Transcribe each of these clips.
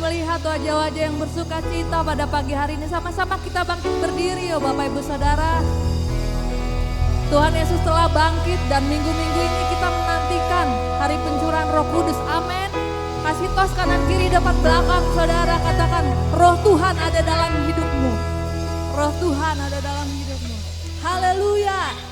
melihat wajah-wajah yang bersuka cita pada pagi hari ini. Sama-sama kita bangkit berdiri ya Bapak Ibu Saudara. Tuhan Yesus telah bangkit dan minggu-minggu ini kita menantikan hari pencurahan Roh Kudus. Amin. Kasih tos kanan kiri depan belakang saudara, katakan Roh Tuhan ada dalam hidupmu. Roh Tuhan ada dalam hidupmu. Haleluya.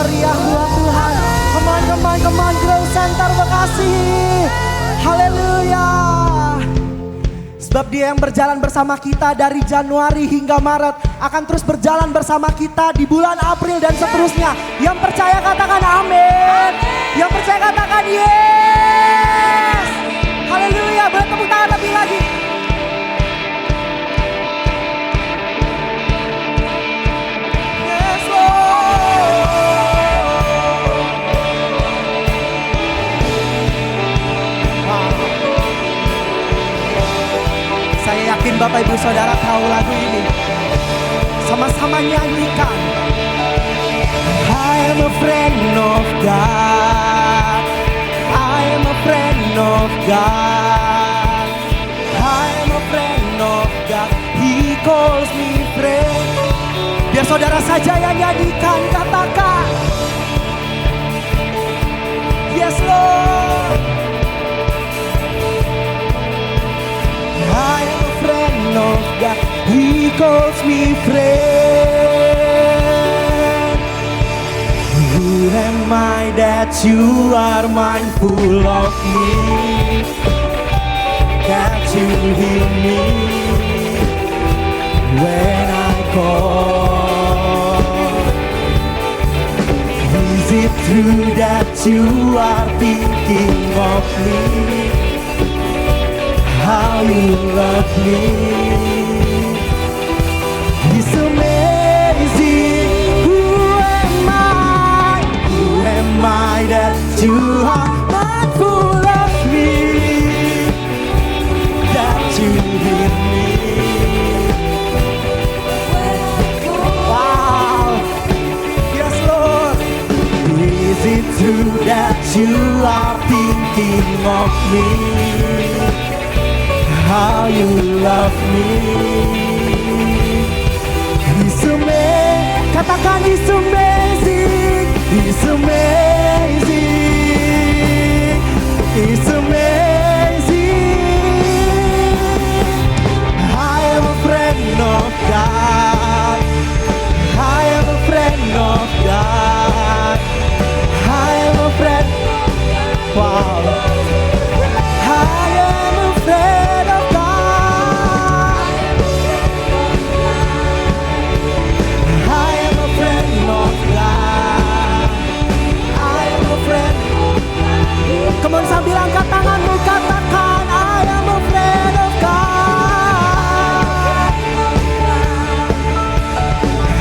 meriah buat Tuhan. Come on, Grace Center Bekasi. Haleluya. Sebab Dia yang berjalan bersama kita dari Januari hingga Maret akan terus berjalan bersama kita di bulan April dan seterusnya. Yang percaya katakan amin. Yang percaya katakan yes. Haleluya. Boleh tepuk tangan lebih lagi. Yes Lord. Saya yakin Bapak Ibu Saudara tahu lagu ini. Sama-sama nyanyikan. I am a friend of God. I am a friend of God. I am a friend of God. He calls me friend. Biar saudara saja yang nyanyikan, katakan. Yes Lord. I am a friend of God. He calls me friend. Who am I that you are mindful of me? That you hear me when I call. Is it true that you are thinking of me? How you love me. It's amazing. Who am I? Who am I that you are mindful of me? That you hear me. Wow. Yes Lord. Is it true that you are thinking of me? How you love me. It's amazing. Katakan it's amazing. It's amazing. It's amazing. I am a friend of God. I am a friend of God. I am a friend. Wow. I am a friend of God. I am a friend of God. I am a friend. Come on, sambil angkat tanganmu katakan I am a friend of God.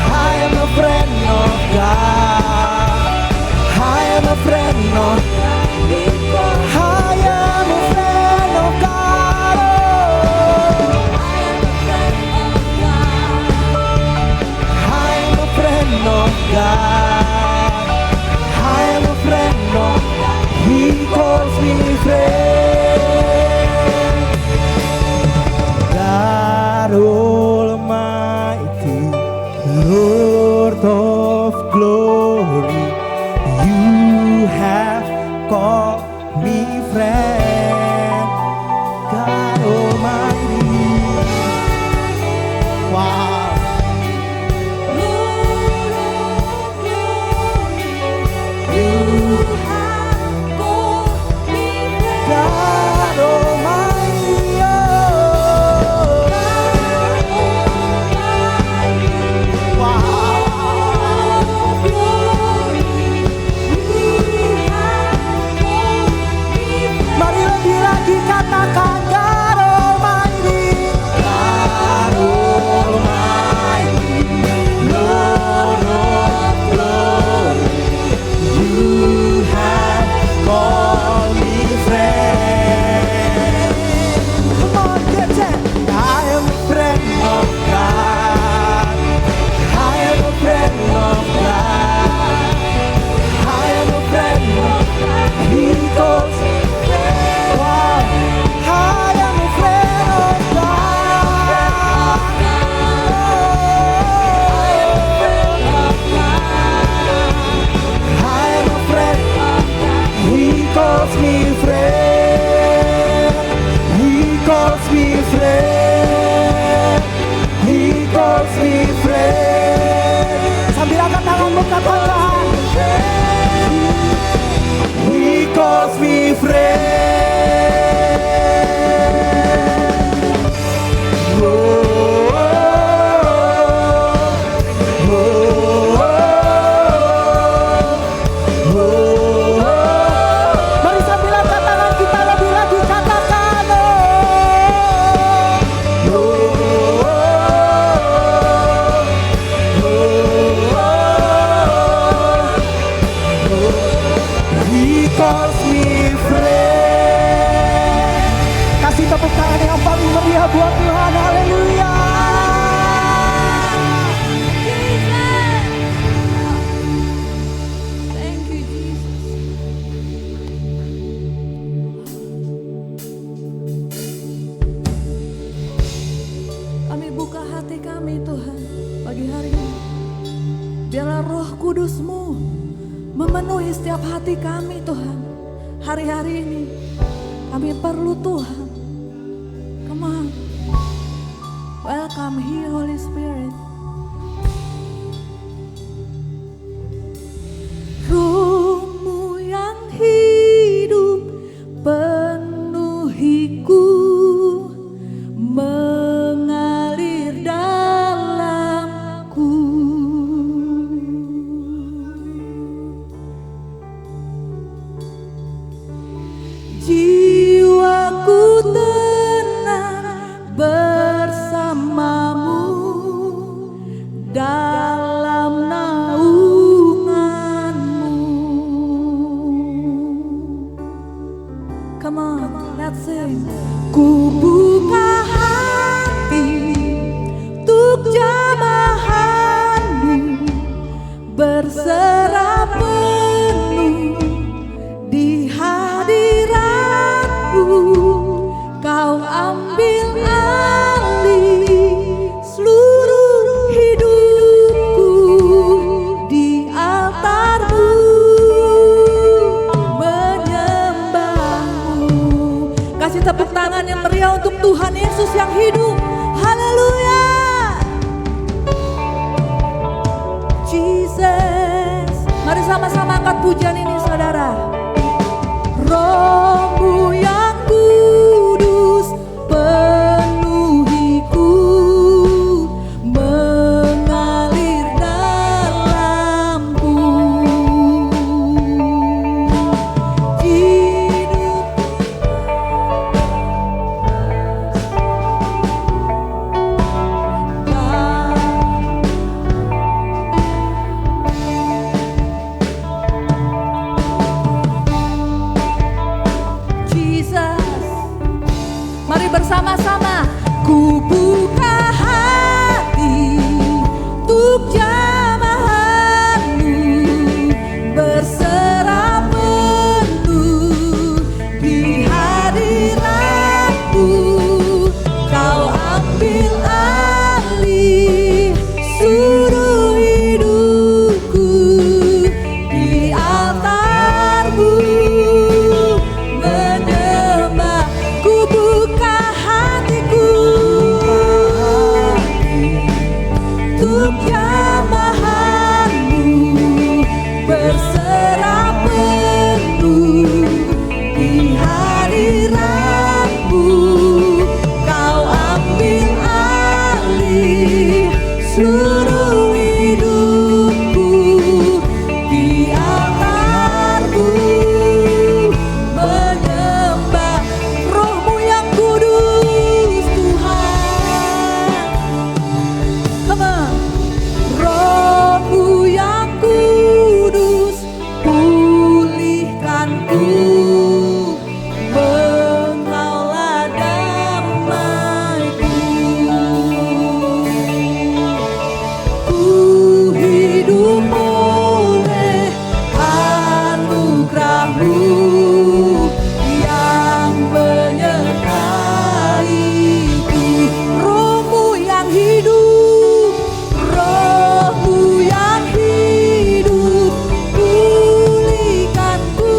I am a friend of God. I am a friend of God. I am a friend of God. I am a friend of God. I am a friend of God. He calls me friend. God Almighty, Lord of glory, you have called me friend. God Almighty. Wow. God Almighty. Mari lebih lagi katakan God Almighty. God Almighty, Lord of glory, you have called me friend. Come on, get it. I am a friend of God. I am a friend of God. I am a friend of God. He calls me friend. Wow. I am a friend of God. I am a friend of God. I am a friend of God. He calls me friend. He calls me friend. He calls me friend. Sambil angkat tanganmu katakan. He calls me friend. calls me friend. Kasih tepuk tangan yang paling meriah buat Tuhan. Haleluya. Thank you Jesus. Kami buka hati kami Tuhan pagi hari ini. Biarlah Roh Kudus-Mu memenuhi setiap hati kami Tuhan. Hari-hari ini kami perlu Tuhan. Come on. Welcome here Holy Spirit. Roh-Mu yang hidup penuhiku, mengalir dalamku. Jiwaku tenang bersamamu dalam naunganmu. Come on, let's sing. Ku buka hati untuk jamahanmu, berserah penuh di hadiratmu. Kau ambil alih seluruh hidupku di altarmu, menyembahmu. Kasih tepuk tangan yang meriah untuk Tuhan Yesus yang hidup. Haleluya. Jesus. Mari sama-sama angkat pujian ini saudara. Roh-Mu yang kudus penuhiku, mengalir dalamku. Jesus. Mari bersama-sama. Ku buka hati untuk jamahanmu, berserah penuh di hadiratmu. Kau ambil alih seluruh hidupku di altarmu, menyembah. Ku buka hatiku untuk jamahanmu, berserah penuh di hadiratmu. Kau ambil alih seluruh hidupku di altarmu, menyembah. Roh-Mu yang kudus Tuhan. Come on. Roh-Mu yang kudus pulihkanku, Engkaulah damaiku. Ku hidup oleh anugerah-Mu yang menyertaiku. Roh-Mu yang hidup, Roh-Mu yang hidup, pulihkanku,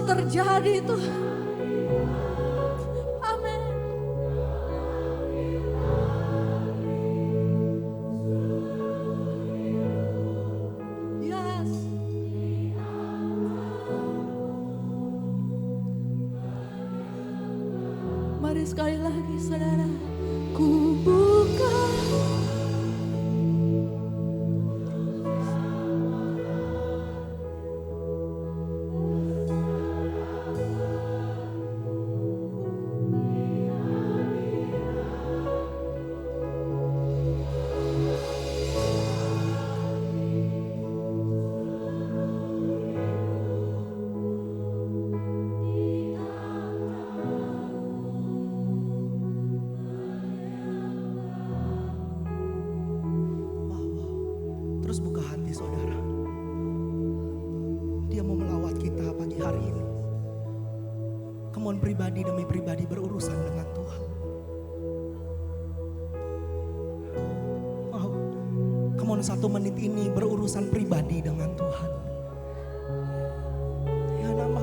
terjadi Tuhan. Amin. Yes. Mari sekali lagi saudara, ku buka Terus buka hati saudara. Dia mau melawat kita pagi hari ini. Come on, pribadi demi pribadi berurusan dengan Tuhan. Wow. Come on, 1 menit ini berurusan pribadi dengan Tuhan. Ya nama.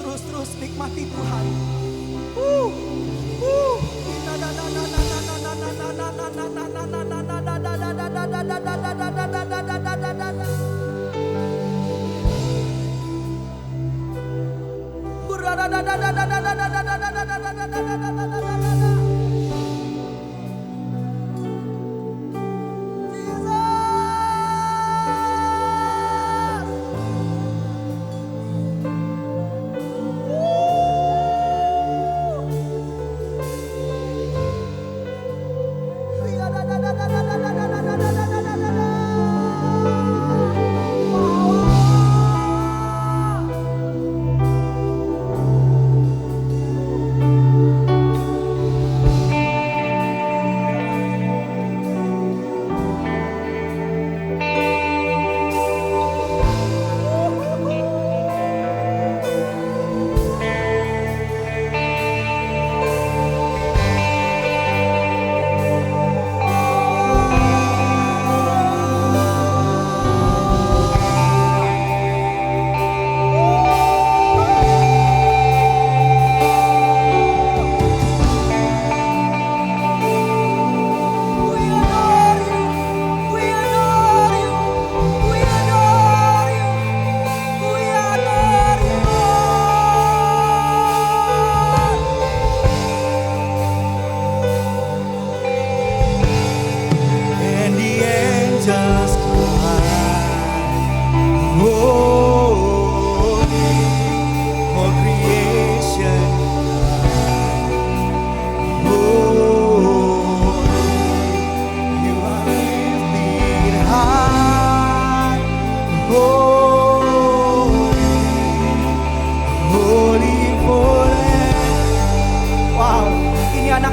Terus nikmati Tuhan.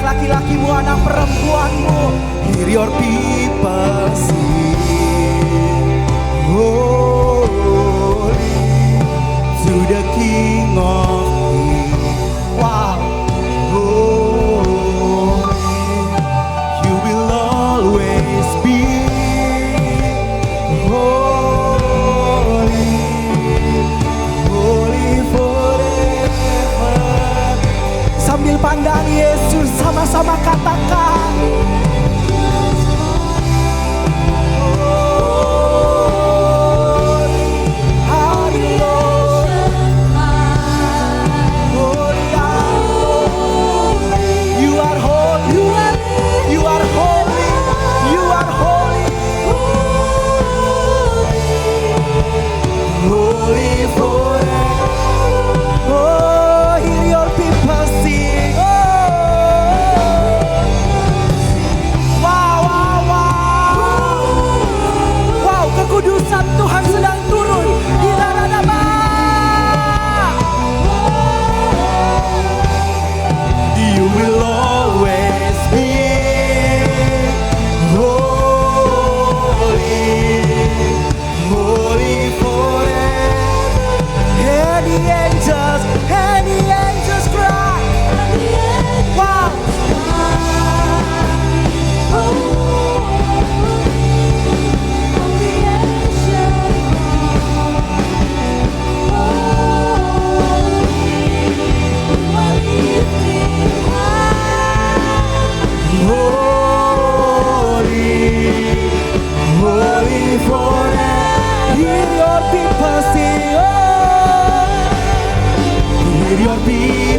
Laki-lakimu, anak perempuanmu, hear your people sing, holy to the King of Kings. Wow, holy, you will always be holy, holy forever. Sambil pandang Yesus, sama-sama katakan, holy forever. Oh, hear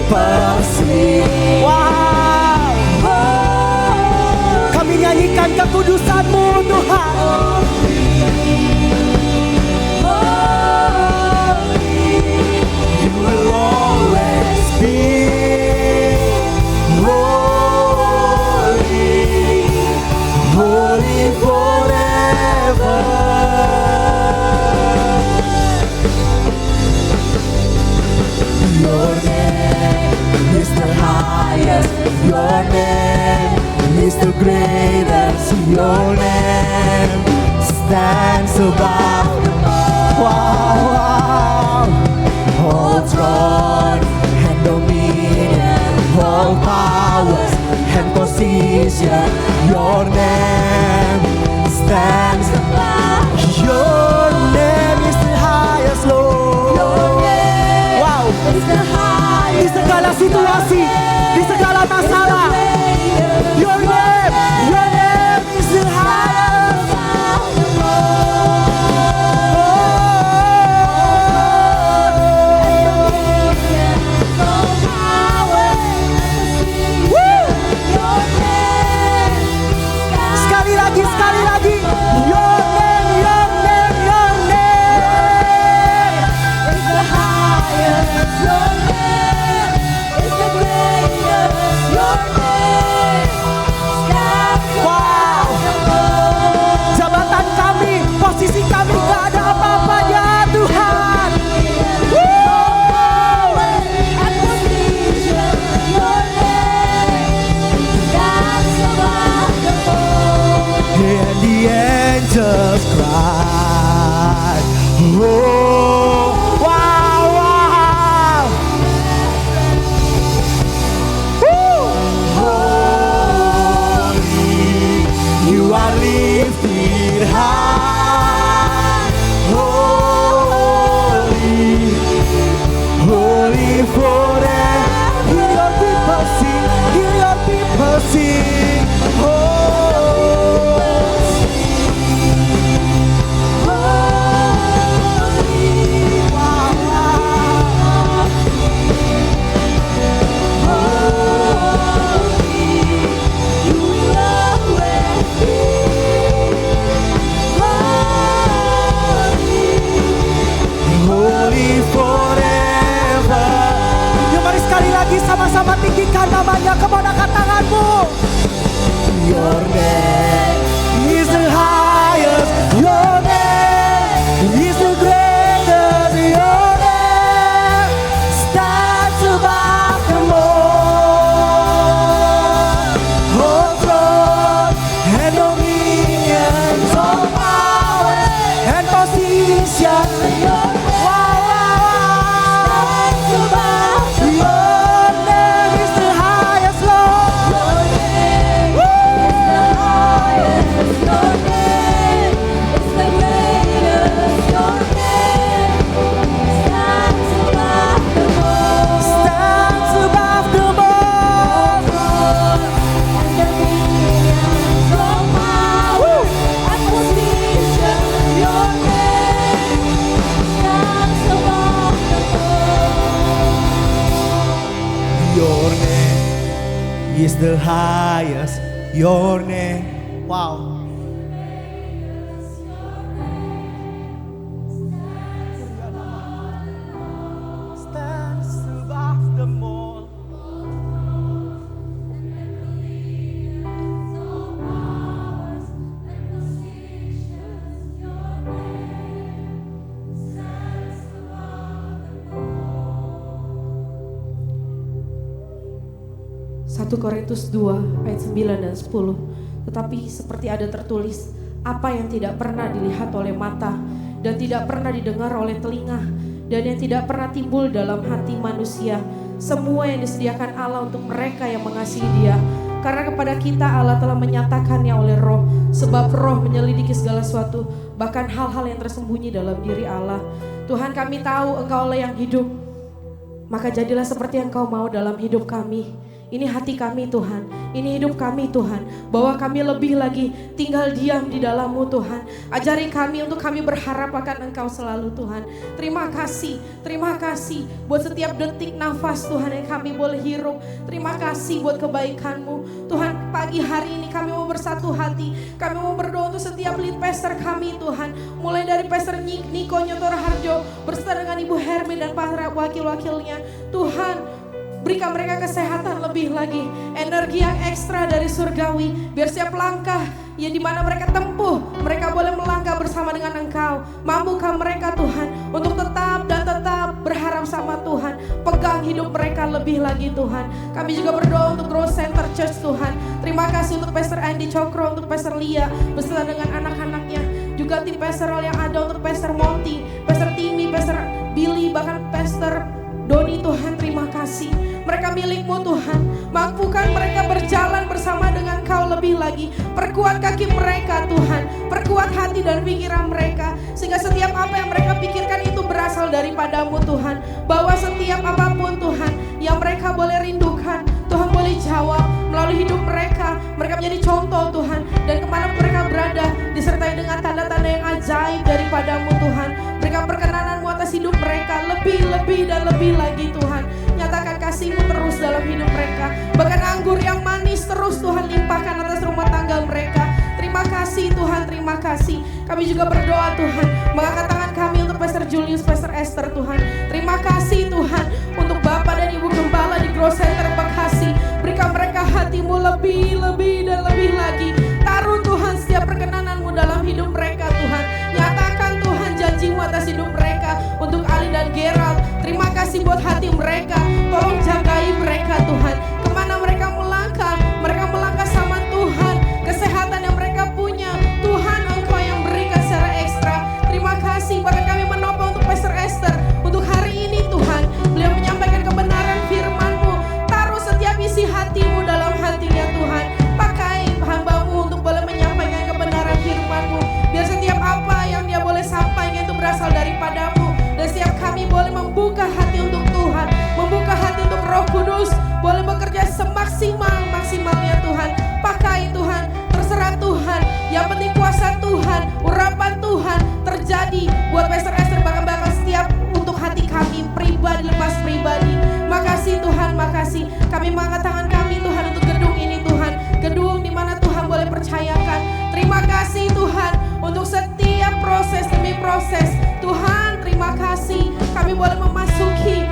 people sing. Wow, kami nyanyikan kekudusan-Mu Tuhan. You will always be holy, holy forever. Your name is the highest, your name is the greatest, your name stands above them all. Wow, wow. All throne and dominion, all powers and position, your name stands above. Your name is the highest, Lord. Your name is the highest. Di segala situasi, di segala masalah, your name is the highest. Sekali lagi, sekali lagi. Your name is the highest. Your name is the greatest. Your name stands above them all. Jabatan kami, posisi kami gak ada apa-apanya Tuhan. And the angels cry, oh, wow, wow. Woo. Holy, you are lifted high. Holy, holy forever. Hear your people sing, hear your people sing. Oh. Holy forever. Yuk mari sekali lagi sama-sama tinggikan namanya. Come on, angkat tanganmu. Your name is the highest. Your name is the greatest. Your name stands above them all. Oh, throne and dominion, all power and position. Is the highest, your name. Wow. Stands above them all. Satu Korintus 2 ayat 9 dan 10. Tetapi seperti ada tertulis, apa yang tidak pernah dilihat oleh mata dan tidak pernah didengar oleh telinga dan yang tidak pernah timbul dalam hati manusia, semua yang disediakan Allah untuk mereka yang mengasihi Dia. Karena kepada kita Allah telah menyatakannya oleh Roh, sebab Roh menyelidiki segala sesuatu, bahkan hal-hal yang tersembunyi dalam diri Allah. Tuhan, kami tahu Engkau Allah yang hidup, maka jadilah seperti yang Engkau mau dalam hidup kami. Ini hati kami Tuhan, ini hidup kami Tuhan, bahwa kami lebih lagi tinggal diam di dalam-Mu Tuhan. Ajari kami untuk kami berharap akan Engkau selalu Tuhan. Terima kasih buat setiap detik nafas Tuhan yang kami boleh hirup. Terima kasih buat kebaikan-Mu Tuhan. Pagi hari ini kami mau bersatu hati, kami mau berdoa untuk setiap lead pastor kami Tuhan. Mulai dari Pastor Niko Nyotor Harjo berserta dengan Ibu Hermin dan para wakil-wakilnya Tuhan. Berikan mereka kesehatan lebih lagi, energi yang ekstra dari surgawi, biar setiap langkah yang dimana mereka tempuh, mereka boleh melangkah bersama dengan Engkau. Mampukan mereka Tuhan untuk tetap berharap sama Tuhan. Pegang hidup mereka lebih lagi Tuhan. Kami juga berdoa untuk Growth Center Church Tuhan. Terima kasih untuk Pastor Andy Cokro, untuk Pastor Lia beserta dengan anak-anaknya. Juga tim pastoral yang ada untuk Pastor Monty, Pastor Timmy, Pastor Billy, bahkan Pastor Doni Tuhan. Terima kasih. Mereka milik-Mu Tuhan. Mampukan mereka berjalan bersama dengan Kau lebih lagi. Perkuat kaki mereka Tuhan. Perkuat hati dan pikiran mereka. Sehingga setiap apa yang mereka pikirkan itu berasal daripada-Mu Tuhan. Bahwa setiap apapun Tuhan yang mereka boleh rindukan, Tuhan boleh jawab melalui hidup mereka. Mereka menjadi contoh Tuhan. Dan kemana mereka berada disertai dengan tanda-tanda yang ajaib daripada-Mu Tuhan. Berikan perkenanan-Mu atas hidup mereka lebih dan lebih lagi Tuhan. Nyatakan kasih-Mu terus dalam hidup mereka. Bahkan anggur yang manis terus Tuhan limpahkan atas rumah tangga mereka. Terima kasih Tuhan, terima kasih. Kami juga berdoa Tuhan, mengangkat tangan kami untuk Pastor Julius, Pastor Esther Tuhan. Terima kasih Tuhan untuk Bapak dan Ibu Gembala di Growth Center Bekasi. Berikan mereka hati-Mu lebih dan lebih lagi. Taruh Tuhan setiap perkenanan-Mu dalam hidup mereka Tuhan. Nyatakan Tuhan janji-Mu atas hidup mereka. Untuk Ali dan Gerald, terima kasih buat hati mereka. Tolong jagai mereka Tuhan. Kemana mereka melangkah sama Tuhan. Kesehatan yang mereka punya, Tuhan Engkau yang berikan secara ekstra. Terima kasih. Bahkan kami menopang untuk Pastor Esther. Untuk hari ini Tuhan, beliau menyampaikan kebenaran firman-Mu. Taruh setiap isi hati-Mu dalam hatinya Tuhan. Pakai hamba-Mu untuk boleh menyampaikan kebenaran firman-Mu. Biar setiap apa yang dia boleh sampaikan itu berasal daripada-Mu. Dan setiap kami boleh membuka hati untuk Tuhan, membuka hati untuk Roh Kudus, boleh bekerja semaksimal-maksimalnya Tuhan. Pakai Tuhan, terserah Tuhan. Yang penting kuasa Tuhan, urapan Tuhan terjadi buat Pastor Esther, bahkan setiap untuk hati kami pribadi, lepas pribadi. Makasih Tuhan, makasih. Kami mengangkat tangan kami Tuhan untuk gedung ini Tuhan. Gedung di mana Tuhan boleh percayakan. Terima kasih Tuhan untuk setiap proses demi proses. Tuhan, terima kasih. Kami boleh memasuki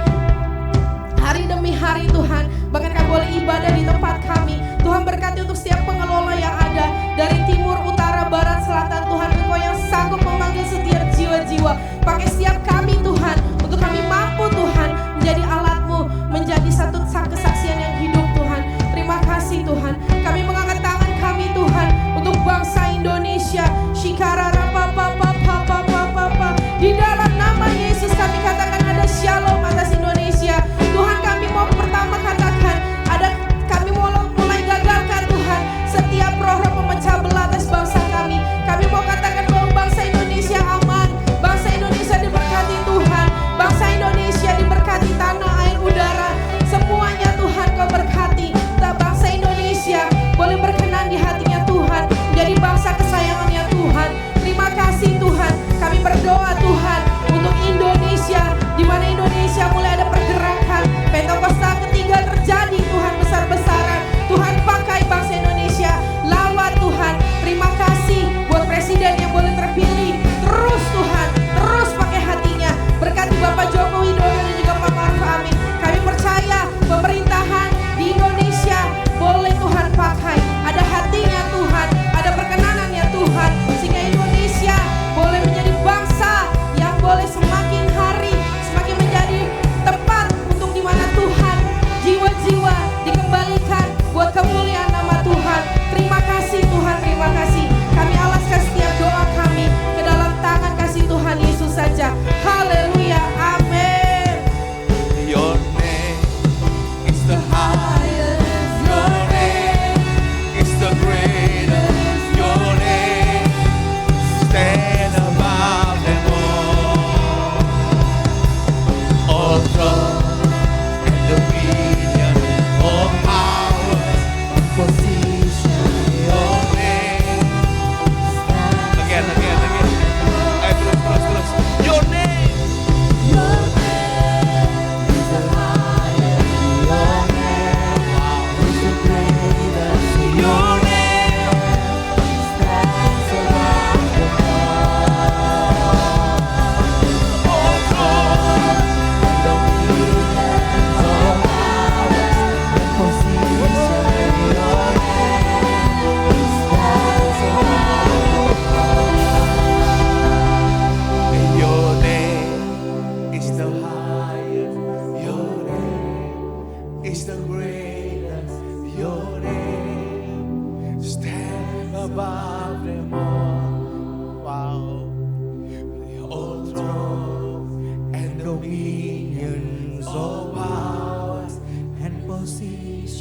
hari demi hari Tuhan. Bahkan kami boleh ibadah di tempat kami. Tuhan berkati untuk setiap pengelola yang ada dari timur, utara, barat, selatan. Tuhan Engkau yang sanggup memanggil setiap jiwa-jiwa. Pakai setiap kami Tuhan, untuk kami mampu Tuhan menjadi alat-Mu, menjadi satu kesaksian yang hidup Tuhan. Terima kasih Tuhan. Kami mengangkat tangan kami Tuhan untuk bangsa Indonesia. Shikara rapa papa papa papa. Di dalam nama Yesus kami katakan ada shalom atas Indonesia. Tuhan, kami mau pertama katakan kami mulai gagalkan Tuhan setiap roh-roh pemecah belah atas bangsa kami. Kami mau katakan bahwa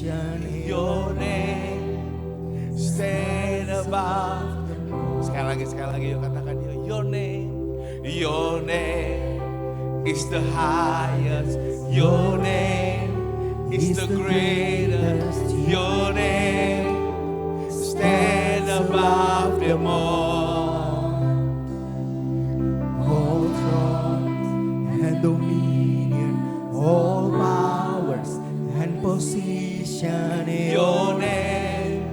position. Your name stand above. Sekali lagi yuk katakan your name is the highest. Your name is the greatest. Your name stand above them all. All throne and dominion, all powers and position. Your name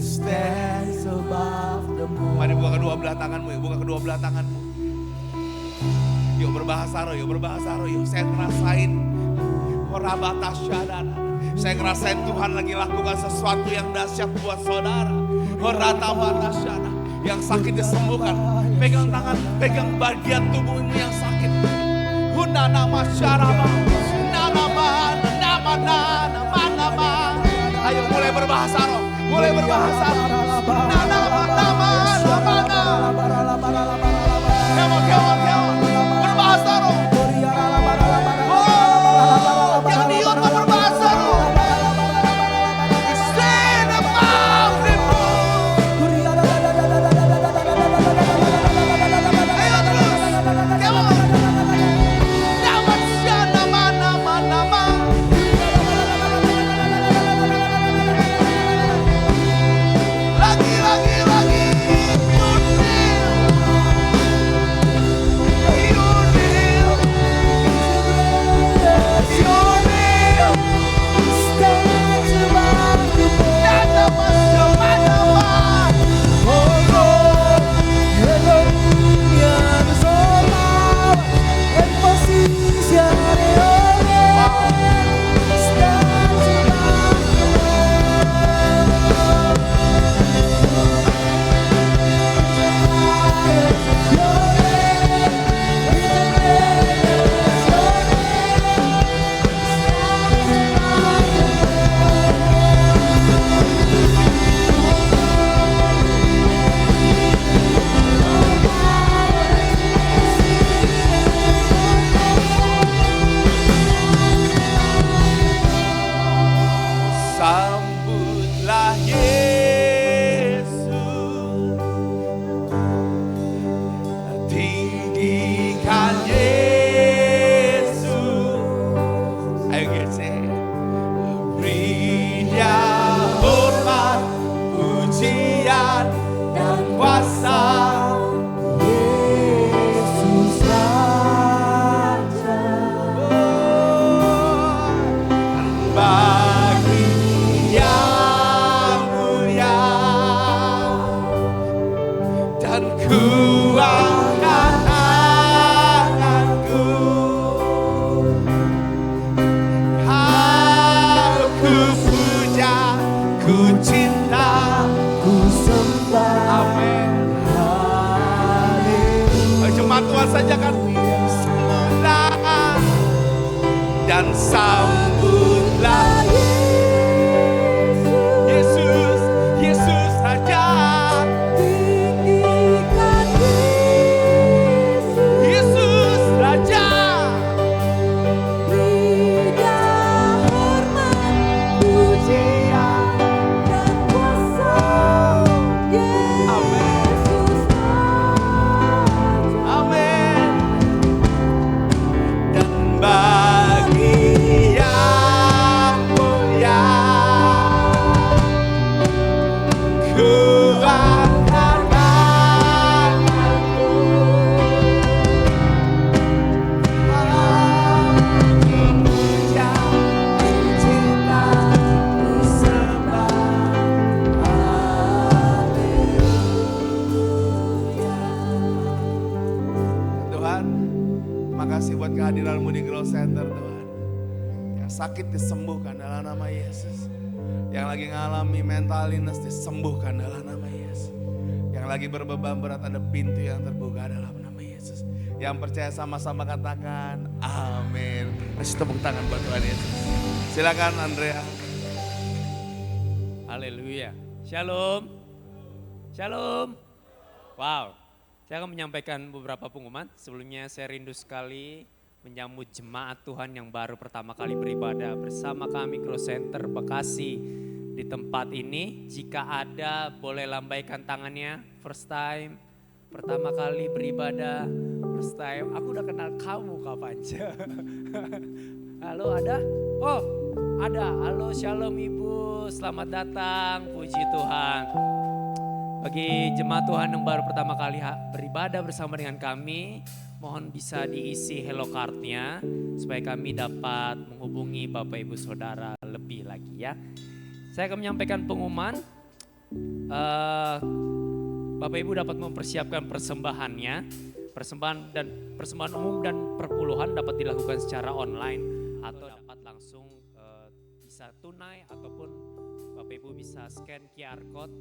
stands above them all. Mari buka kedua belah tanganmu, buka kedua belah tanganmu. Yuk berbahasa roh, yuk. Saya ngerasain saya ngerasain Tuhan lagi lakukan sesuatu yang dahsyat buat saudara. Yang sakit disembuhkan. Pegang tangan, pegang bagian tubuhmu yang sakit. Ayo mulai berbahasa roh, Come on. Berbahasa roh. Yang diut berbahasa roh. Stand above them all. Ayo terus. Come on. Nama. Lagi. Sambutlah Yesus, tinggikan Yesus. Ayo kita beri Dia hormat, pujian dan kuasa. Yesus Raja. Bagi yang mulia dan kuangkat tanganku, aku puja, ku cinta, ku sembah. Amin. Haleluya. Jemaat Tuhan saja kan sembah dan sambutlah Yesus Raja. Tinggikan Yesus Raja. Beri Dia hormat, pujian dan kuasa. Yesus Raja. Amin. Dan bagi yang mulia kuangkat tanganku, aku puja, ku cinta, ku sembah. Haleluya. Tuhan, makasih buat kehadiran-Mu di Grow Center Tuhan. Yang sakit disembuhkan dalam nama Yesus. Yang lagi ngalami mental illness disembuhkan dalam nama Yesus. Yang lagi berbeban berat ada pintu yang terbuka dalam nama Yesus. Yang percaya sama-sama katakan amin. Kasih tepuk tangan buat Tuhan Yesus. Silakan Andrea. Haleluya. Shalom. Shalom. Wow. Saya akan menyampaikan beberapa pengumuman. Sebelumnya saya rindu sekali menyambut jemaat Tuhan yang baru pertama kali beribadah bersama kami Growth Center Bekasi di tempat ini. Jika ada boleh lambaikan tangannya, first time, pertama kali beribadah, first time. Aku udah kenal kamu Kak Panca. Halo ada? Oh ada, halo shalom Ibu, selamat datang, puji Tuhan. Bagi jemaat Tuhan yang baru pertama kali beribadah bersama dengan kami, mohon bisa diisi hello card-nya supaya kami dapat menghubungi Bapak Ibu Saudara lebih lagi ya. Saya akan menyampaikan pengumuman, Bapak Ibu dapat mempersiapkan persembahannya, persembahan umum dan perpuluhan dapat dilakukan secara online atau dapat langsung bisa tunai ataupun Bapak Ibu bisa scan QR code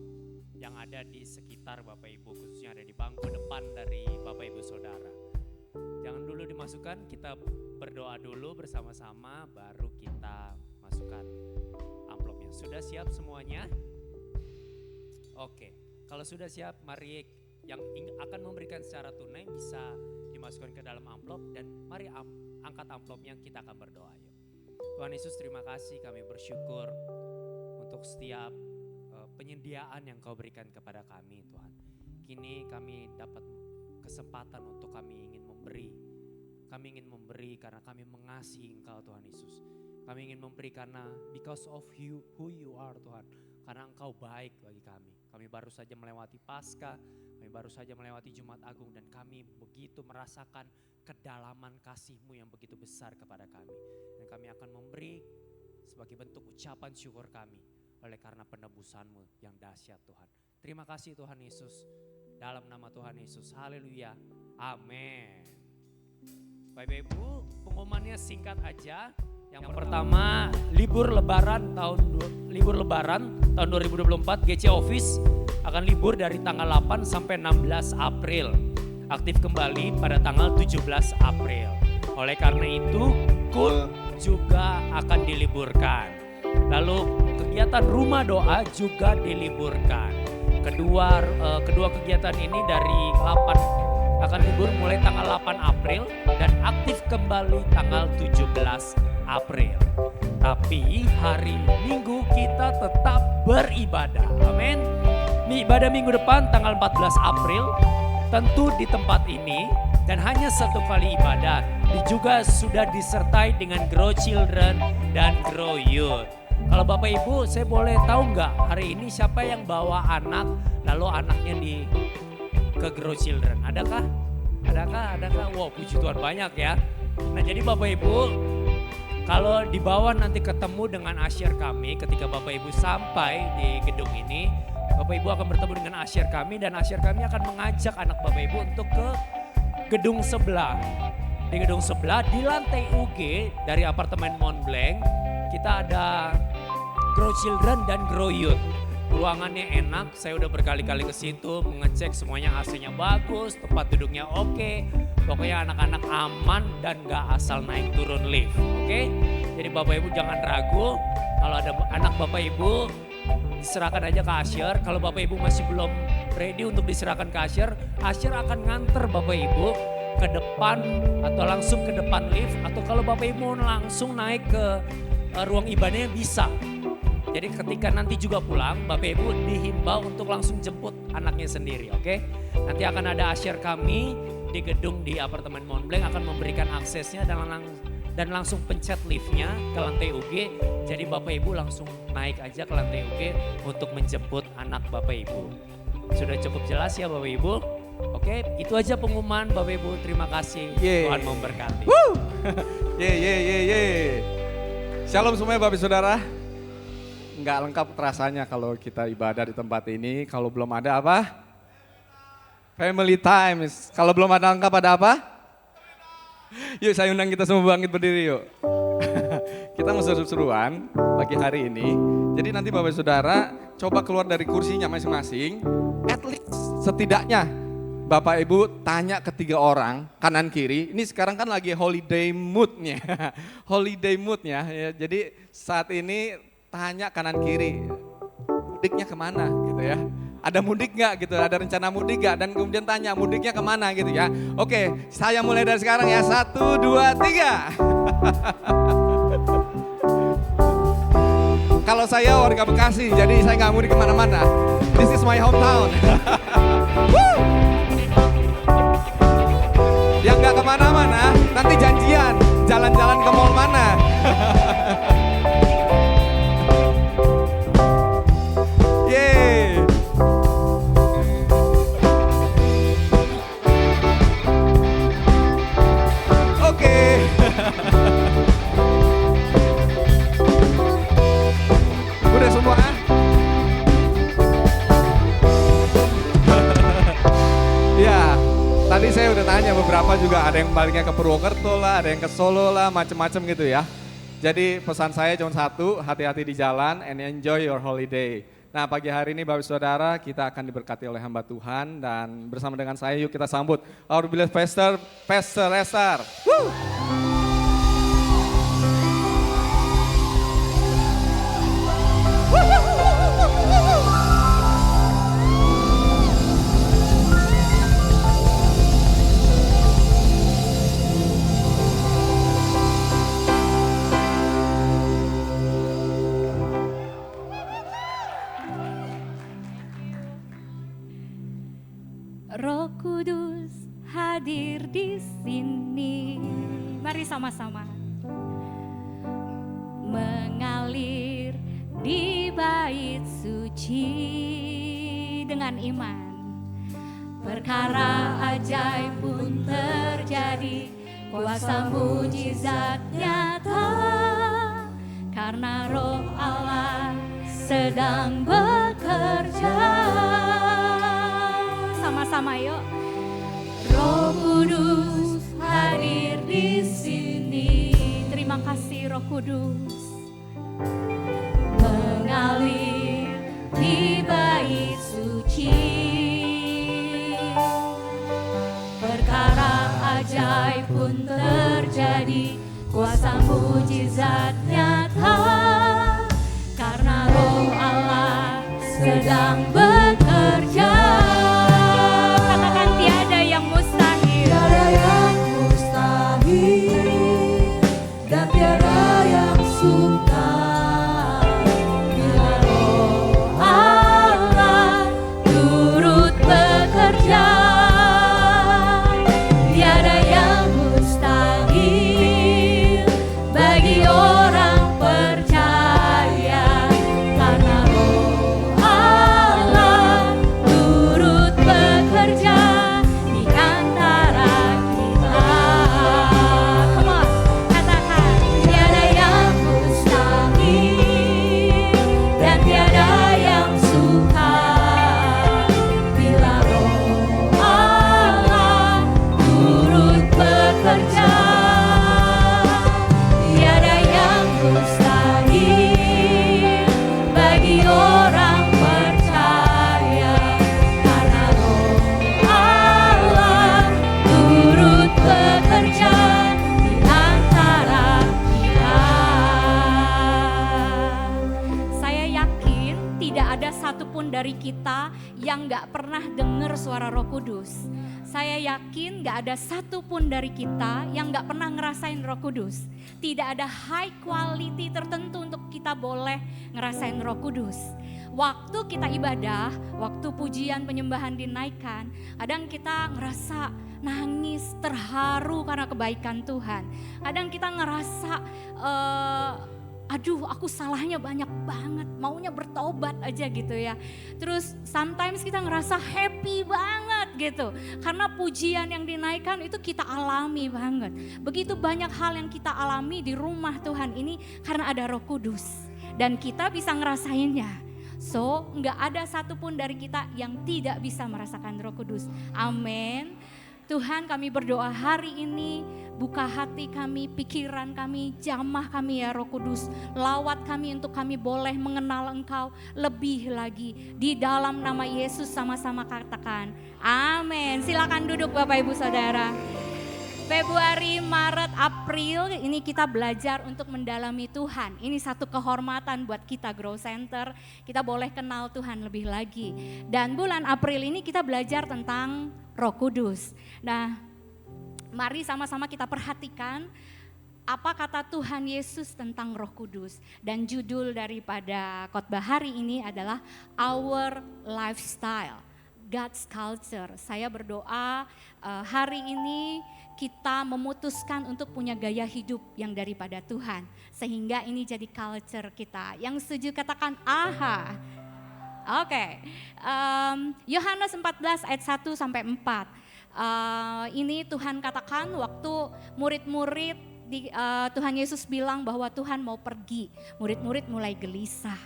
yang ada di sekitar Bapak Ibu, khususnya ada di bangku depan dari Bapak Ibu Saudara. Jangan dulu dimasukkan, kita berdoa dulu bersama-sama baru kita masukkan amplopnya. Sudah siap semuanya? Oke, kalau sudah siap mari yang akan memberikan secara tunai bisa dimasukkan ke dalam amplop dan mari angkat amplopnya, kita akan berdoa yuk. Tuhan Yesus, terima kasih, kami bersyukur untuk setiap penyediaan yang Kau berikan kepada kami Tuhan. Kini kami dapat kesempatan untuk kami ingin memberi. Kami ingin memberi karena kami mengasihi Engkau Tuhan Yesus. Kami ingin memberi karena because of you, who you are Tuhan. Karena Engkau baik bagi kami. Kami baru saja melewati Paskah, kami baru saja melewati Jumat Agung dan kami begitu merasakan kedalaman kasih-Mu yang begitu besar kepada kami. Dan kami akan memberi sebagai bentuk ucapan syukur kami oleh karena penebusan-Mu yang dahsyat Tuhan. Terima kasih Tuhan Yesus. Dalam nama Tuhan Yesus, haleluya, amin. Bapak Ibu, pengumumannya singkat aja. Yang pertama, libur lebaran tahun 2024 GC Office akan libur dari tanggal 8 sampai 16 April. Aktif kembali pada tanggal 17 April. Oleh karena itu, KUL juga akan diliburkan. Lalu kegiatan rumah doa juga diliburkan. Kedua kegiatan ini dari 8 akan libur mulai tanggal 8 April dan aktif kembali tanggal 17 April. Tapi hari Minggu kita tetap beribadah. Amin. Ibadah minggu depan tanggal 14 April tentu di tempat ini dan hanya satu kali ibadah. Juga sudah disertai dengan Grow Children dan Grow Youth. Kalau Bapak Ibu, saya boleh tahu nggak hari ini siapa yang bawa anak lalu anaknya ke Grow Children? Adakah? Wow, puji Tuhan banyak ya. Nah jadi Bapak Ibu, kalau dibawa nanti ketemu dengan asyir kami ketika Bapak Ibu sampai di gedung ini, Bapak Ibu akan bertemu dengan asyir kami dan asyir kami akan mengajak anak Bapak Ibu untuk ke gedung sebelah. Di gedung sebelah di lantai UG dari apartemen Montblanc kita ada Grow Children dan Grow Youth. Ruangannya enak, saya udah berkali-kali ke situ mengecek semuanya, AC-nya bagus, tempat duduknya oke. Pokoknya anak-anak aman dan gak asal naik turun lift, oke? Jadi Bapak Ibu jangan ragu, kalau ada anak Bapak Ibu diserahkan aja ke asyir. Kalau Bapak Ibu masih belum ready untuk diserahkan ke asyir akan nganter Bapak Ibu ke depan atau langsung ke depan lift, atau kalau Bapak Ibu mau langsung naik ke ruang ibadahnya bisa. Jadi ketika nanti juga pulang, Bapak Ibu dihimbau untuk langsung jemput anaknya sendiri, oke? Nanti akan ada asyir kami di gedung di apartemen Montblanc akan memberikan aksesnya dan langsung pencet liftnya ke lantai UG. Jadi Bapak Ibu langsung naik aja ke lantai UG untuk menjemput anak Bapak Ibu. Sudah cukup jelas ya Bapak Ibu? Oke, itu aja pengumuman Bapak Ibu. Terima kasih. Tuhan memberkati. Shalom semuanya Bapak Saudara. Nggak lengkap rasanya kalau kita ibadah di tempat ini. Kalau belum ada apa? Family time. Kalau belum ada lengkap ada apa? Yuk saya undang kita semua bangkit berdiri yuk. Kita mau seru-seruan pagi hari ini. Jadi nanti Bapak Saudara coba keluar dari kursinya masing-masing. At least setidaknya Bapak Ibu tanya ke 3 orang kanan kiri. Ini sekarang kan lagi holiday moodnya. Holiday moodnya ya. Jadi saat ini tanya kanan kiri, mudiknya kemana gitu ya. ada mudik nggak gitu, ada rencana mudik nggak, dan kemudian tanya mudiknya kemana gitu ya. Oke, saya mulai dari sekarang ya, 1, 2, 3. Kalau saya warga Bekasi, jadi saya nggak mudik kemana-mana. This is my hometown. Woo! Yang nggak kemana-mana, nanti janjian jalan-jalan ke mall mana. Yeay. Oke. Udah semua? Ya, tadi saya udah tanya beberapa juga, ada yang baliknya ke Purwokerto lah, ada yang ke Solo lah, macem-macem gitu ya. Jadi pesan saya cuma satu, hati-hati di jalan and enjoy your holiday. Nah, pagi hari ini Bapak Saudara, kita akan diberkati oleh hamba Tuhan, dan bersama dengan saya yuk kita sambut our beloved pastor, Pastor Esar. Woo! Roh Kudus hadir di sini. Mari sama-sama. Mengalir di bait suci dengan iman. Perkara ajaib pun terjadi, kuasa mujizat nyata. Karena Roh Allah sedang bekerja. Sama-sama yuk. Roh Kudus hadir di sini. Terima kasih Roh Kudus. Mengalir di bait suci. Perkara ajaib pun terjadi, kuasa mujizat nyata. Karena Roh Allah sedang bekerja. Dari kita yang gak pernah dengar suara Roh Kudus. Saya yakin gak ada satupun dari kita yang gak pernah ngerasain Roh Kudus. Tidak ada high quality tertentu untuk kita boleh ngerasain Roh Kudus. Waktu kita ibadah, waktu pujian penyembahan dinaikkan, kadang kita ngerasa nangis, terharu karena kebaikan Tuhan. Kadang kita ngerasa aduh aku salahnya banyak banget, maunya bertobat aja gitu ya. Terus sometimes kita ngerasa happy banget gitu. Karena pujian yang dinaikkan itu kita alami banget. Begitu banyak hal yang kita alami di rumah Tuhan ini karena ada Roh Kudus. Dan kita bisa ngerasainnya. So gak ada satupun dari kita yang tidak bisa merasakan Roh Kudus. Amin. Tuhan kami berdoa hari ini, buka hati kami, pikiran kami, jamah kami ya Roh Kudus. Lawat kami untuk kami boleh mengenal Engkau lebih lagi. Di dalam nama Yesus sama-sama katakan amin. Silakan duduk Bapak Ibu Saudara. Februari, Maret, April ini kita belajar untuk mendalami Tuhan. Ini satu kehormatan buat kita Grow Center. Kita boleh kenal Tuhan lebih lagi. Dan bulan April ini kita belajar tentang Roh Kudus. Nah, mari sama-sama kita perhatikan apa kata Tuhan Yesus tentang Roh Kudus. Dan judul daripada khotbah hari ini adalah Our Lifestyle, God's Culture. Saya berdoa hari ini kita memutuskan untuk punya gaya hidup yang daripada Tuhan. Sehingga ini jadi culture kita. Yang setuju katakan aha. Oke, Yohanes 14 ayat 1 sampai 4. Ini Tuhan katakan waktu murid-murid Tuhan Yesus bilang bahwa Tuhan mau pergi, murid-murid mulai gelisah.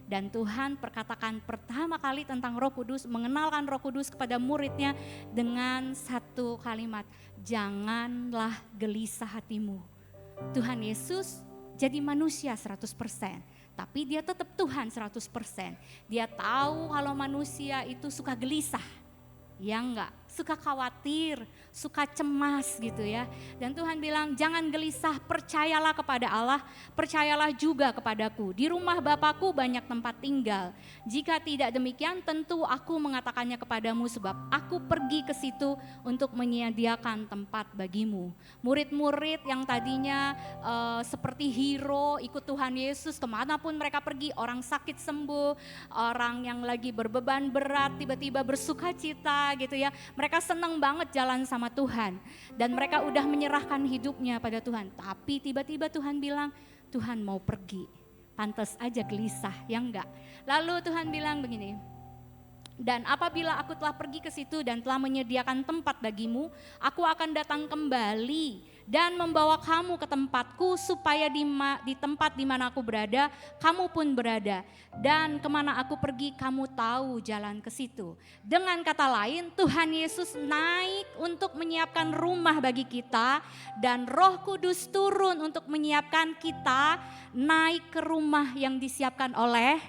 Dan Tuhan perkatakan pertama kali tentang Roh Kudus, mengenalkan Roh Kudus kepada muridnya dengan satu kalimat, janganlah gelisah hatimu. Tuhan Yesus jadi manusia 100%, tapi dia tetap Tuhan 100%. Dia tahu kalau manusia itu suka gelisah, ya enggak, suka khawatir, suka cemas gitu ya. Dan Tuhan bilang jangan gelisah, percayalah kepada Allah, percayalah juga kepadaku. Di rumah Bapakku banyak tempat tinggal. Jika tidak demikian tentu aku mengatakannya kepadamu sebab aku pergi ke situ untuk menyediakan tempat bagimu. Murid-murid yang tadinya seperti hero ikut Tuhan Yesus kemanapun mereka pergi, orang sakit sembuh, orang yang lagi berbeban berat tiba-tiba bersuka cita gitu ya. Mereka senang banget jalan sama Tuhan dan mereka udah menyerahkan hidupnya pada Tuhan. Tapi tiba-tiba Tuhan bilang, Tuhan mau pergi. Pantas aja gelisah, ya enggak? Lalu Tuhan bilang begini, dan apabila aku telah pergi ke situ dan telah menyediakan tempat bagimu, aku akan datang kembali dan membawa kamu ke tempatku supaya di tempat di mana aku berada, kamu pun berada. Dan kemana aku pergi, kamu tahu jalan ke situ. Dengan kata lain, Tuhan Yesus naik untuk menyiapkan rumah bagi kita dan Roh Kudus turun untuk menyiapkan kita naik ke rumah yang disiapkan oleh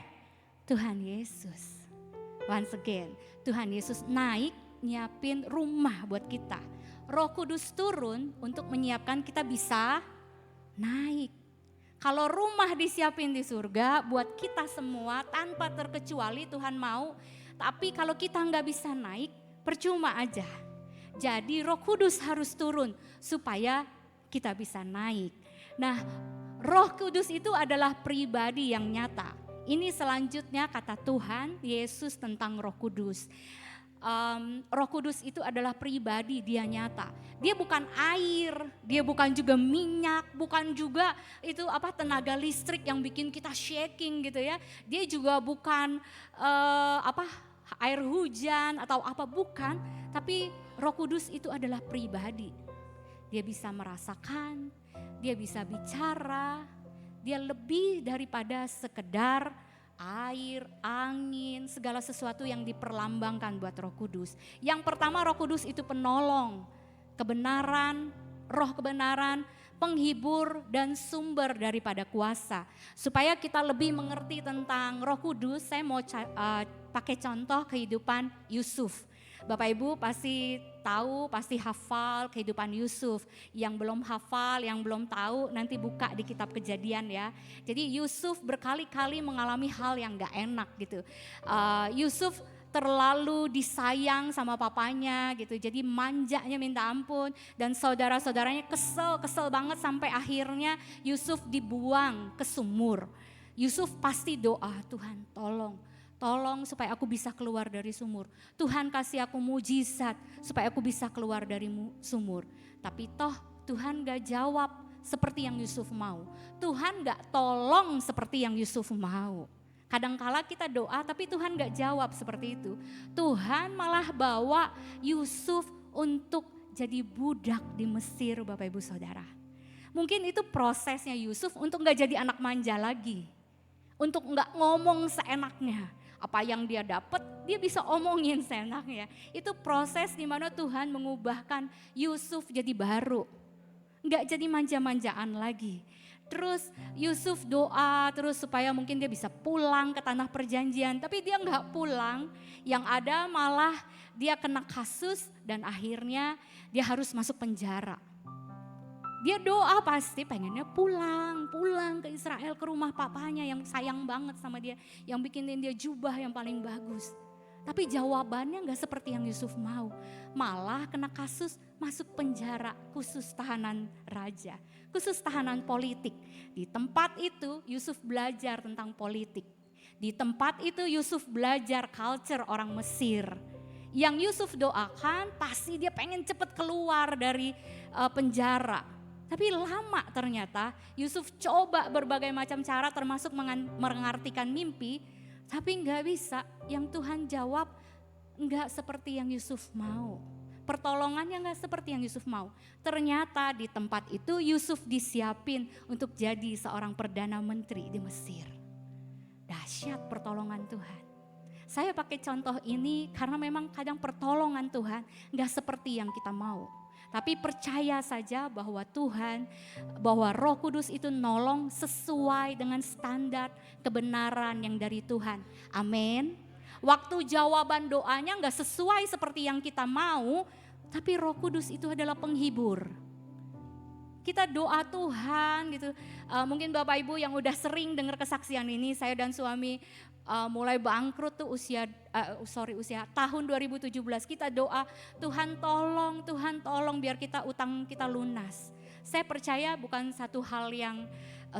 Tuhan Yesus. Once again, Tuhan Yesus naik nyiapin rumah buat kita. Roh Kudus turun untuk menyiapkan kita bisa naik. Kalau rumah disiapin di surga buat kita semua tanpa terkecuali Tuhan mau. Tapi kalau kita nggak bisa naik, percuma aja. Jadi Roh Kudus harus turun supaya kita bisa naik. Nah, Roh Kudus itu adalah pribadi yang nyata. Ini selanjutnya kata Tuhan Yesus tentang Roh Kudus. Roh Kudus itu adalah pribadi, dia nyata. Dia bukan air, dia bukan juga minyak, bukan juga itu tenaga listrik yang bikin kita shaking gitu ya. Dia juga bukan air hujan atau bukan. Tapi Roh Kudus itu adalah pribadi. Dia bisa merasakan, dia bisa bicara, dia lebih daripada sekedar air, angin, segala sesuatu yang diperlambangkan buat Roh Kudus. Yang pertama Roh Kudus itu penolong, kebenaran, roh kebenaran, penghibur dan sumber daripada kuasa. Supaya kita lebih mengerti tentang Roh Kudus, saya mau pakai contoh kehidupan Yusuf. Bapak Ibu pasti tahu, pasti hafal kehidupan Yusuf. Yang belum hafal, yang belum tahu nanti buka di kitab Kejadian ya. Jadi Yusuf berkali-kali mengalami hal yang gak enak gitu. Yusuf terlalu disayang sama papanya gitu. Jadi manjanya minta ampun dan saudara-saudaranya kesel banget sampai akhirnya Yusuf dibuang ke sumur. Yusuf pasti doa, Tuhan tolong supaya aku bisa keluar dari sumur. Tuhan kasih aku mujizat supaya aku bisa keluar dari sumur. Tapi toh Tuhan gak jawab seperti yang Yusuf mau. Tuhan gak tolong seperti yang Yusuf mau. Kadangkala kita doa tapi Tuhan gak jawab seperti itu. Tuhan malah bawa Yusuf untuk jadi budak di Mesir, Bapak Ibu Saudara. Mungkin itu prosesnya Yusuf untuk gak jadi anak manja lagi. Untuk gak ngomong seenaknya. Apa yang dia dapat, dia bisa omongin seenaknya. Itu proses di mana Tuhan mengubahkan Yusuf jadi baru. Enggak jadi manja-manjaan lagi. Terus Yusuf doa terus supaya mungkin dia bisa pulang ke tanah perjanjian. Tapi dia enggak pulang, yang ada malah dia kena kasus dan akhirnya dia harus masuk penjara. Dia doa pasti pengennya pulang ke Israel, ke rumah papanya yang sayang banget sama dia, yang bikinin dia jubah yang paling bagus. Tapi jawabannya gak seperti yang Yusuf mau. Malah kena kasus masuk penjara khusus tahanan raja, khusus tahanan politik. Di tempat itu Yusuf belajar tentang politik. Di tempat itu Yusuf belajar culture orang Mesir. Yang Yusuf doakan pasti dia pengen cepet keluar dari penjara. Tapi lama ternyata Yusuf coba berbagai macam cara termasuk mengartikan mimpi. Tapi nggak bisa, yang Tuhan jawab nggak seperti yang Yusuf mau. Pertolongannya nggak seperti yang Yusuf mau. Ternyata di tempat itu Yusuf disiapin untuk jadi seorang perdana menteri di Mesir. Dahsyat pertolongan Tuhan. Saya pakai contoh ini karena memang kadang pertolongan Tuhan nggak seperti yang kita mau. Tapi percaya saja bahwa Tuhan, bahwa Roh Kudus itu nolong sesuai dengan standar kebenaran yang dari Tuhan. Amin. Waktu jawaban doanya nggak sesuai seperti yang kita mau, tapi Roh Kudus itu adalah penghibur. Kita doa Tuhan gitu. Mungkin Bapak Ibu yang udah sering dengar kesaksian ini, saya dan suami mulai bangkrut tuh usia tahun 2017 kita doa Tuhan tolong biar kita utang kita lunas. Saya percaya bukan satu hal yang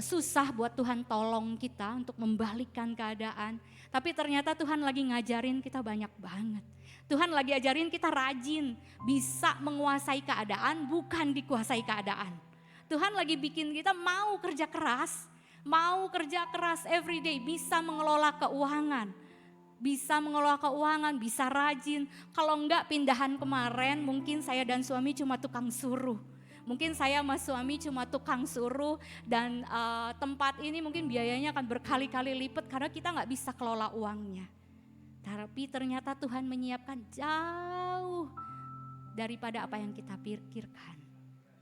susah buat Tuhan tolong kita untuk membalikkan keadaan. Tapi ternyata Tuhan lagi ngajarin kita banyak banget. Tuhan lagi ajarin kita rajin, bisa menguasai keadaan bukan dikuasai keadaan. Tuhan lagi bikin kita mau kerja keras everyday, bisa mengelola keuangan. Bisa rajin. Kalau enggak pindahan kemarin mungkin saya dan suami cuma tukang suruh. Mungkin saya sama suami cuma tukang suruh dan tempat ini mungkin biayanya akan berkali-kali lipat karena kita nggak bisa kelola uangnya. Tapi ternyata Tuhan menyiapkan jauh daripada apa yang kita pikirkan.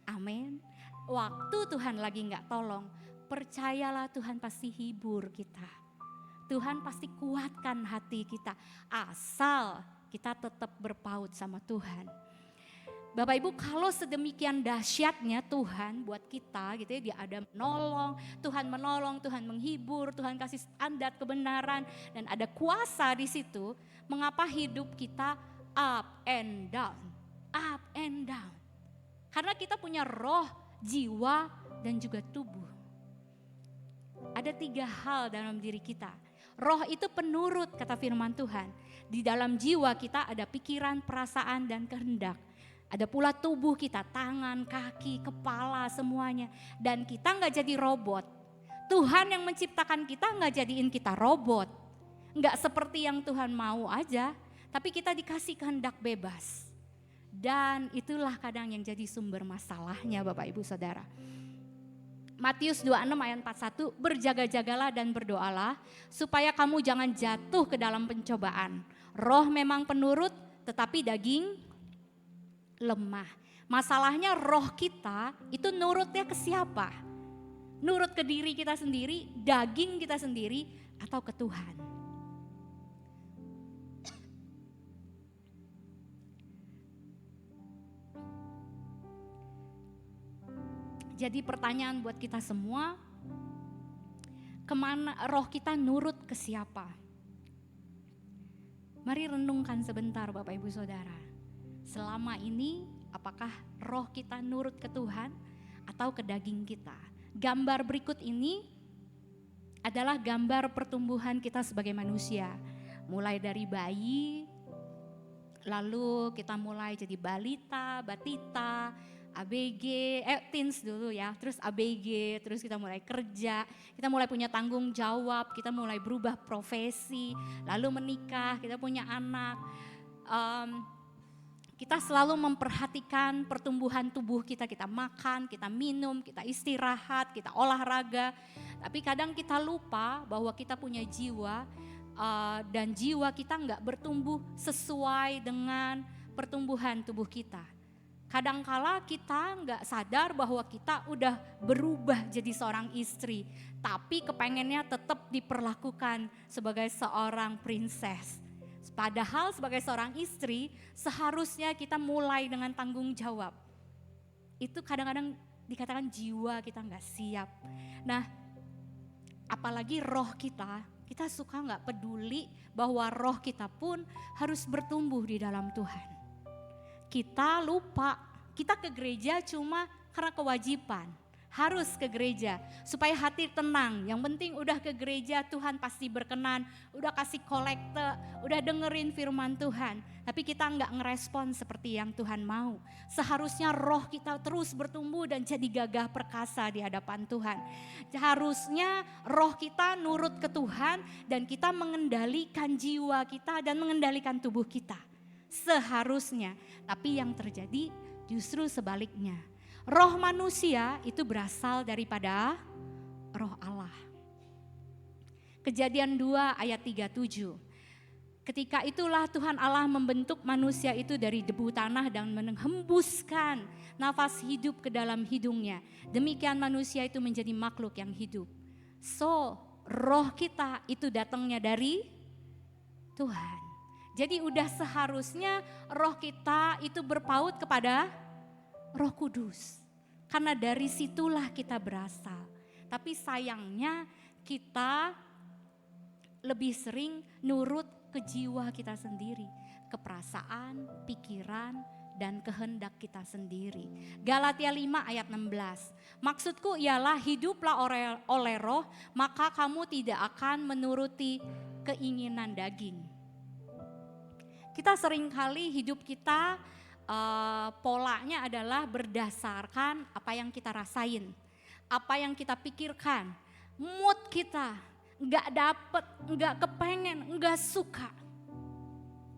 Amin. Waktu Tuhan lagi nggak tolong, percayalah Tuhan pasti hibur kita. Tuhan pasti kuatkan hati kita asal kita tetap berpaut sama Tuhan. Bapak Ibu, kalau sedemikian dahsyatnya Tuhan buat kita gitu ya, dia ada menolong, Tuhan menghibur, Tuhan kasih standar kebenaran dan ada kuasa di situ. Mengapa hidup kita up and down? Karena kita punya roh, jiwa dan juga tubuh. Ada 3 hal dalam diri kita. Roh itu penurut kata firman Tuhan. Di dalam jiwa kita ada pikiran, perasaan dan kehendak. Ada pula tubuh kita, tangan, kaki, kepala semuanya. Dan kita gak jadi robot. Tuhan yang menciptakan kita gak jadiin kita robot. Gak seperti yang Tuhan mau aja. Tapi kita dikasih kehendak bebas. Dan itulah kadang yang jadi sumber masalahnya Bapak Ibu Saudara. Matius 26 ayat 41, berjaga-jagalah dan berdoalah supaya kamu jangan jatuh ke dalam pencobaan. Roh memang penurut tetapi daging lemah. Masalahnya roh kita itu nurutnya ke siapa? Nurut ke diri kita sendiri, daging kita sendiri atau ke Tuhan? Jadi pertanyaan buat kita semua, kemana roh kita nurut ke siapa? Mari renungkan sebentar Bapak Ibu Saudara. Selama ini apakah roh kita nurut ke Tuhan atau ke daging kita? Gambar berikut ini adalah gambar pertumbuhan kita sebagai manusia. Mulai dari bayi, lalu kita mulai jadi balita, batita, ABG, teens dulu ya, terus ABG, terus kita mulai kerja, kita mulai punya tanggung jawab, kita mulai berubah profesi, lalu menikah, kita punya anak. Kita selalu memperhatikan pertumbuhan tubuh kita makan, kita minum, kita istirahat, kita olahraga. Tapi kadang kita lupa bahwa kita punya jiwa dan jiwa kita nggak bertumbuh sesuai dengan pertumbuhan tubuh kita. Kadangkala kita nggak sadar bahwa kita udah berubah jadi seorang istri, tapi kepengennya tetap diperlakukan sebagai seorang princess. Padahal sebagai seorang istri seharusnya kita mulai dengan tanggung jawab. Itu kadang-kadang dikatakan jiwa kita nggak siap. Nah, apalagi roh kita suka nggak peduli bahwa roh kita pun harus bertumbuh di dalam Tuhan. Kita lupa, kita ke gereja cuma karena kewajiban. Harus ke gereja supaya hati tenang. Yang penting udah ke gereja Tuhan pasti berkenan. Udah kasih kolekte, udah dengerin firman Tuhan. Tapi kita nggak ngerespon seperti yang Tuhan mau. Seharusnya roh kita terus bertumbuh dan jadi gagah perkasa di hadapan Tuhan. Harusnya roh kita nurut ke Tuhan dan kita mengendalikan jiwa kita dan mengendalikan tubuh kita. Seharusnya, tapi yang terjadi justru sebaliknya. Roh manusia itu berasal daripada roh Allah. Kejadian 2 ayat 37. Ketika itulah Tuhan Allah membentuk manusia itu dari debu tanah dan menghembuskan nafas hidup ke dalam hidungnya. Demikian manusia itu menjadi makhluk yang hidup. So, roh kita itu datangnya dari Tuhan. Jadi udah seharusnya roh kita itu berpaut kepada Roh Kudus. Karena dari situlah kita berasal. Tapi sayangnya kita lebih sering nurut ke jiwa kita sendiri. Ke perasaan, pikiran, dan kehendak kita sendiri. Galatia 5 ayat 16. Maksudku ialah hiduplah oleh roh, maka kamu tidak akan menuruti keinginan daging. Kita seringkali hidup kita polanya adalah berdasarkan apa yang kita rasain, apa yang kita pikirkan, mood kita nggak dapet, nggak kepengen, nggak suka.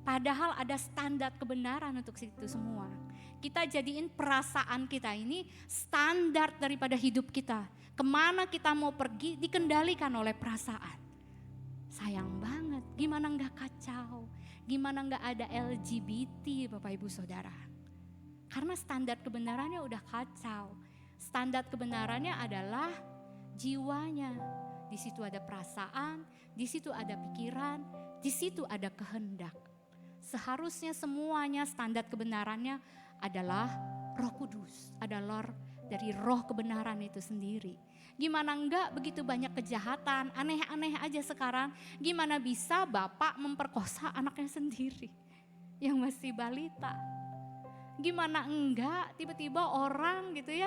Padahal ada standar kebenaran untuk itu semua. Kita jadiin perasaan kita ini standar daripada hidup kita. Kemana kita mau pergi dikendalikan oleh perasaan. Sayang banget, gimana nggak kacau. Gimana nggak ada LGBT Bapak Ibu Saudara. Karena standar kebenarannya udah kacau. Standar kebenarannya adalah jiwanya. Di situ ada perasaan, di situ ada pikiran, di situ ada kehendak. Seharusnya semuanya standar kebenarannya adalah Roh Kudus. Adalah dari roh kebenaran itu sendiri. Gimana enggak begitu banyak kejahatan, aneh-aneh aja sekarang. Gimana bisa bapak memperkosa anaknya sendiri yang masih balita. Gimana enggak tiba-tiba orang gitu ya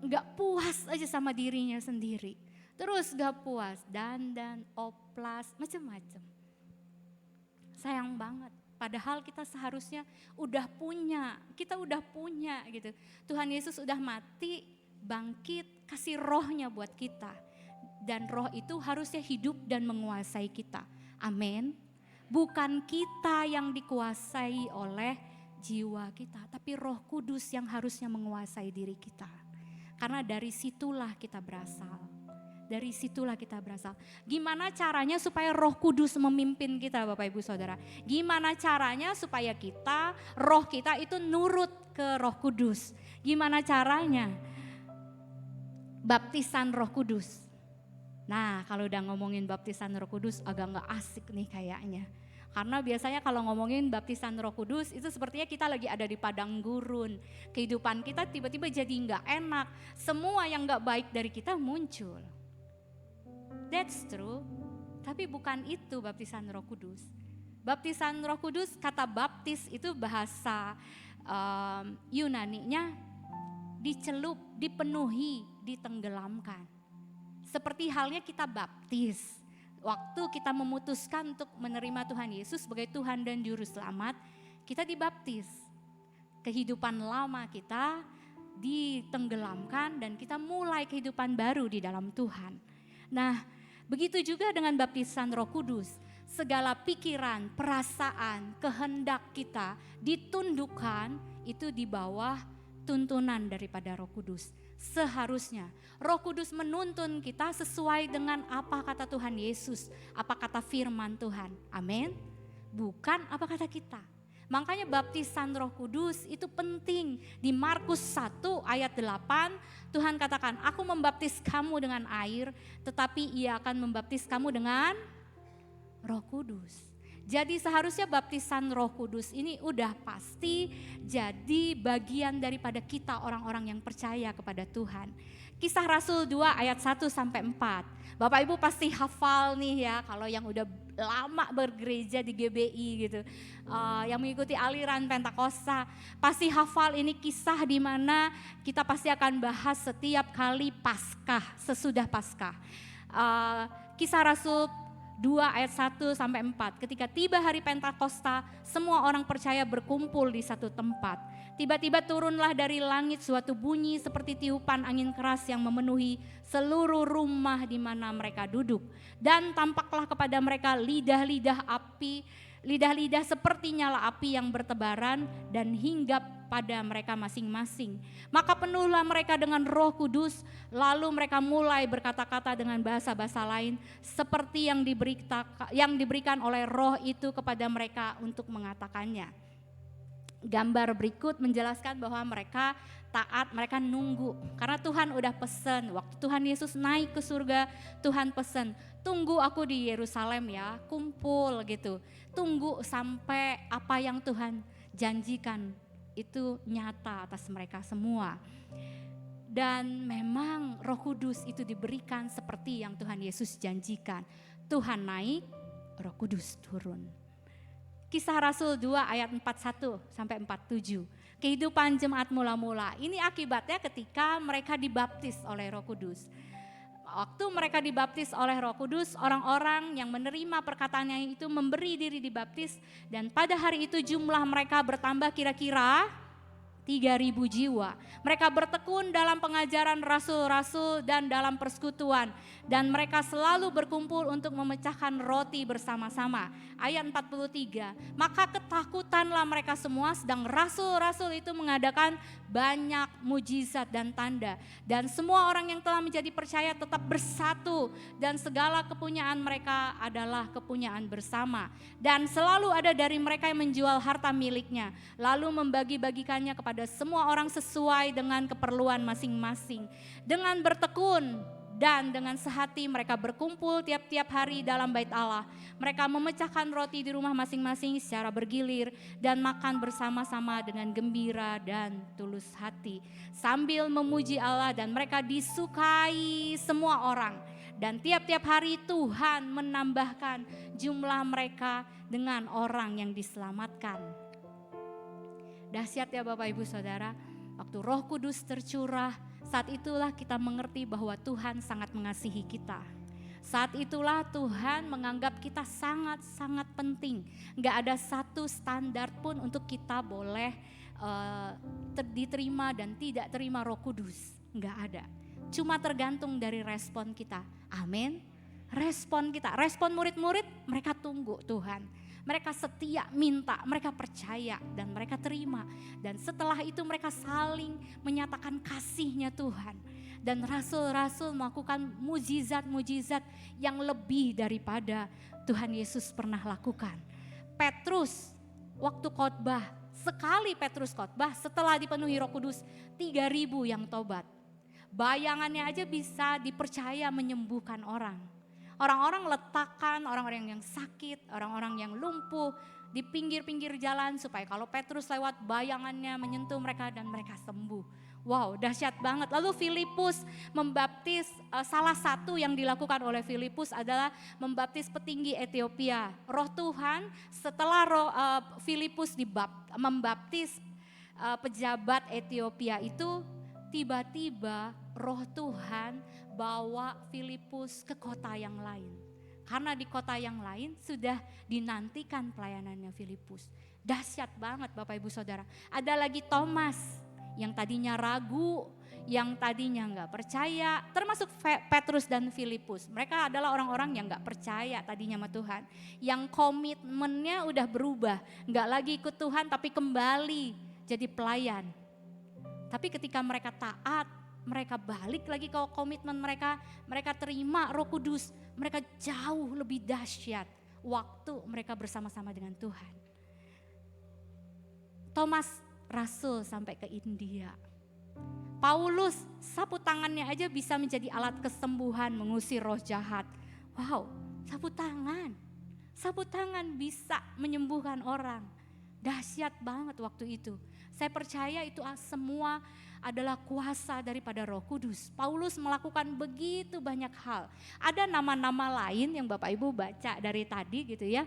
enggak puas aja sama dirinya sendiri. Terus enggak puas, dandan, oplas, macam-macam. Sayang banget. Padahal kita seharusnya kita udah punya gitu. Tuhan Yesus udah mati, bangkit, kasih rohnya buat kita. Dan roh itu harusnya hidup dan menguasai kita. Amin. Bukan kita yang dikuasai oleh jiwa kita, tapi Roh Kudus yang harusnya menguasai diri kita. Karena dari situlah kita berasal. Dari situlah kita berasal. Gimana caranya supaya Roh Kudus memimpin kita Bapak Ibu Saudara? Gimana caranya supaya roh kita itu nurut ke Roh Kudus? Gimana caranya? Baptisan Roh Kudus. Nah, kalau udah ngomongin baptisan Roh Kudus agak gak asik nih kayaknya. Karena biasanya kalau ngomongin baptisan Roh Kudus itu sepertinya kita lagi ada di padang gurun. Kehidupan kita tiba-tiba jadi gak enak. Semua yang gak baik dari kita muncul. That's true, tapi bukan itu baptisan Roh Kudus. Baptisan Roh Kudus, kata baptis itu bahasa Yunaninya dicelup, dipenuhi, ditenggelamkan. Seperti halnya kita baptis. Waktu kita memutuskan untuk menerima Tuhan Yesus sebagai Tuhan dan Juru Selamat, kita dibaptis. Kehidupan lama kita ditenggelamkan dan kita mulai kehidupan baru di dalam Tuhan. Nah, begitu juga dengan baptisan Roh Kudus. Segala pikiran, perasaan, kehendak kita ditundukkan itu di bawah tuntunan daripada Roh Kudus. Seharusnya Roh Kudus menuntun kita sesuai dengan apa kata Tuhan Yesus, apa kata firman Tuhan. Amin. Bukan apa kata kita. Makanya baptisan Roh Kudus itu penting. Di Markus 1 ayat 8 Tuhan katakan, aku membaptis kamu dengan air, tetapi ia akan membaptis kamu dengan Roh Kudus. Jadi seharusnya baptisan Roh Kudus ini udah pasti jadi bagian daripada kita orang-orang yang percaya kepada Tuhan. Kisah Rasul 2 ayat 1 sampai 4. Bapak Ibu pasti hafal nih ya kalau yang udah lama bergereja di GBI gitu. Yang mengikuti aliran Pentakosta pasti hafal ini kisah di mana kita pasti akan bahas setiap kali Paskah, sesudah Paskah. Kisah Rasul 2 ayat 1 sampai 4. Ketika tiba hari Pentakosta, semua orang percaya berkumpul di satu tempat. Tiba-tiba turunlah dari langit suatu bunyi seperti tiupan angin keras yang memenuhi seluruh rumah di mana mereka duduk. Dan tampaklah kepada mereka lidah-lidah seperti nyala api yang bertebaran dan hinggap pada mereka masing-masing. Maka penuhlah mereka dengan Roh Kudus, lalu mereka mulai berkata-kata dengan bahasa-bahasa lain seperti yang diberikan oleh Roh itu kepada mereka untuk mengatakannya. Gambar berikut menjelaskan bahwa mereka taat, mereka nunggu. Karena Tuhan udah pesen, waktu Tuhan Yesus naik ke surga, Tuhan pesen, tunggu aku di Yerusalem ya, kumpul gitu. Tunggu sampai apa yang Tuhan janjikan itu nyata atas mereka semua. Dan memang Roh Kudus itu diberikan seperti yang Tuhan Yesus janjikan. Tuhan naik, Roh Kudus turun. Kisah Rasul 2 ayat 41 sampai 47. Kehidupan jemaat mula-mula. Ini akibatnya ketika mereka dibaptis oleh Roh Kudus. Waktu mereka dibaptis oleh Roh Kudus, orang-orang yang menerima perkataannya itu memberi diri dibaptis, dan pada hari itu jumlah mereka bertambah kira-kira 3.000 jiwa. Mereka bertekun dalam pengajaran rasul-rasul dan dalam persekutuan. Dan mereka selalu berkumpul untuk memecahkan roti bersama-sama. Ayat 43, maka ketakutanlah mereka semua, sedang rasul-rasul itu mengadakan banyak mujizat dan tanda. Dan semua orang yang telah menjadi percaya tetap bersatu. Dan segala kepunyaan mereka adalah kepunyaan bersama. Dan selalu ada dari mereka yang menjual harta miliknya, lalu membagi-bagikannya kepada semua orang sesuai dengan keperluan masing-masing. Dengan bertekun dan dengan sehati mereka berkumpul tiap-tiap hari dalam bait Allah. Mereka memecahkan roti di rumah masing-masing secara bergilir dan makan bersama-sama dengan gembira dan tulus hati, sambil memuji Allah, dan mereka disukai semua orang. Dan tiap-tiap hari Tuhan menambahkan jumlah mereka dengan orang yang diselamatkan. Dahsyat ya Bapak Ibu Saudara, waktu Roh Kudus tercurah, saat itulah kita mengerti bahwa Tuhan sangat mengasihi kita. Saat itulah Tuhan menganggap kita sangat-sangat penting. Gak ada satu standar pun untuk kita boleh diterima dan tidak terima Roh Kudus. Gak ada. Cuma tergantung dari respon kita. Amin. Respon kita, respon murid-murid, mereka tunggu Tuhan. Mereka setia minta, mereka percaya dan mereka terima. Dan setelah itu mereka saling menyatakan kasihnya Tuhan. Dan rasul-rasul melakukan mujizat-mujizat yang lebih daripada Tuhan Yesus pernah lakukan. Petrus waktu khotbah, sekali Petrus khotbah setelah dipenuhi Roh Kudus, 3.000 yang tobat. Bayangannya aja bisa dipercaya menyembuhkan orang. Orang-orang letakkan orang-orang yang sakit, orang-orang yang lumpuh di pinggir-pinggir jalan supaya kalau Petrus lewat bayangannya menyentuh mereka dan mereka sembuh. Wow, dahsyat banget. Lalu Filipus membaptis, salah satu yang dilakukan oleh Filipus adalah membaptis petinggi Ethiopia. Roh Tuhan setelah Filipus membaptis pejabat Ethiopia itu, tiba-tiba Roh Tuhan bawa Filipus ke kota yang lain. Karena di kota yang lain sudah dinantikan pelayanannya Filipus. Dahsyat banget Bapak Ibu Saudara. Ada lagi Thomas yang tadinya ragu, yang tadinya nggak percaya, termasuk Petrus dan Filipus. Mereka adalah orang-orang yang nggak percaya tadinya sama Tuhan. Yang komitmennya udah berubah, nggak lagi ikut Tuhan tapi kembali jadi pelayan. Tapi ketika mereka taat, mereka balik lagi ke komitmen mereka, mereka terima Roh Kudus, mereka jauh lebih dahsyat waktu mereka bersama-sama dengan Tuhan. Thomas rasul sampai ke India. Paulus sapu tangannya aja bisa menjadi alat kesembuhan, mengusir roh jahat. Wow, sapu tangan. Sabut tangan bisa menyembuhkan orang. Dahsyat banget waktu itu. Saya percaya itu semua adalah kuasa daripada Roh Kudus. Paulus melakukan begitu banyak hal. Ada nama-nama lain yang Bapak Ibu baca dari tadi gitu ya.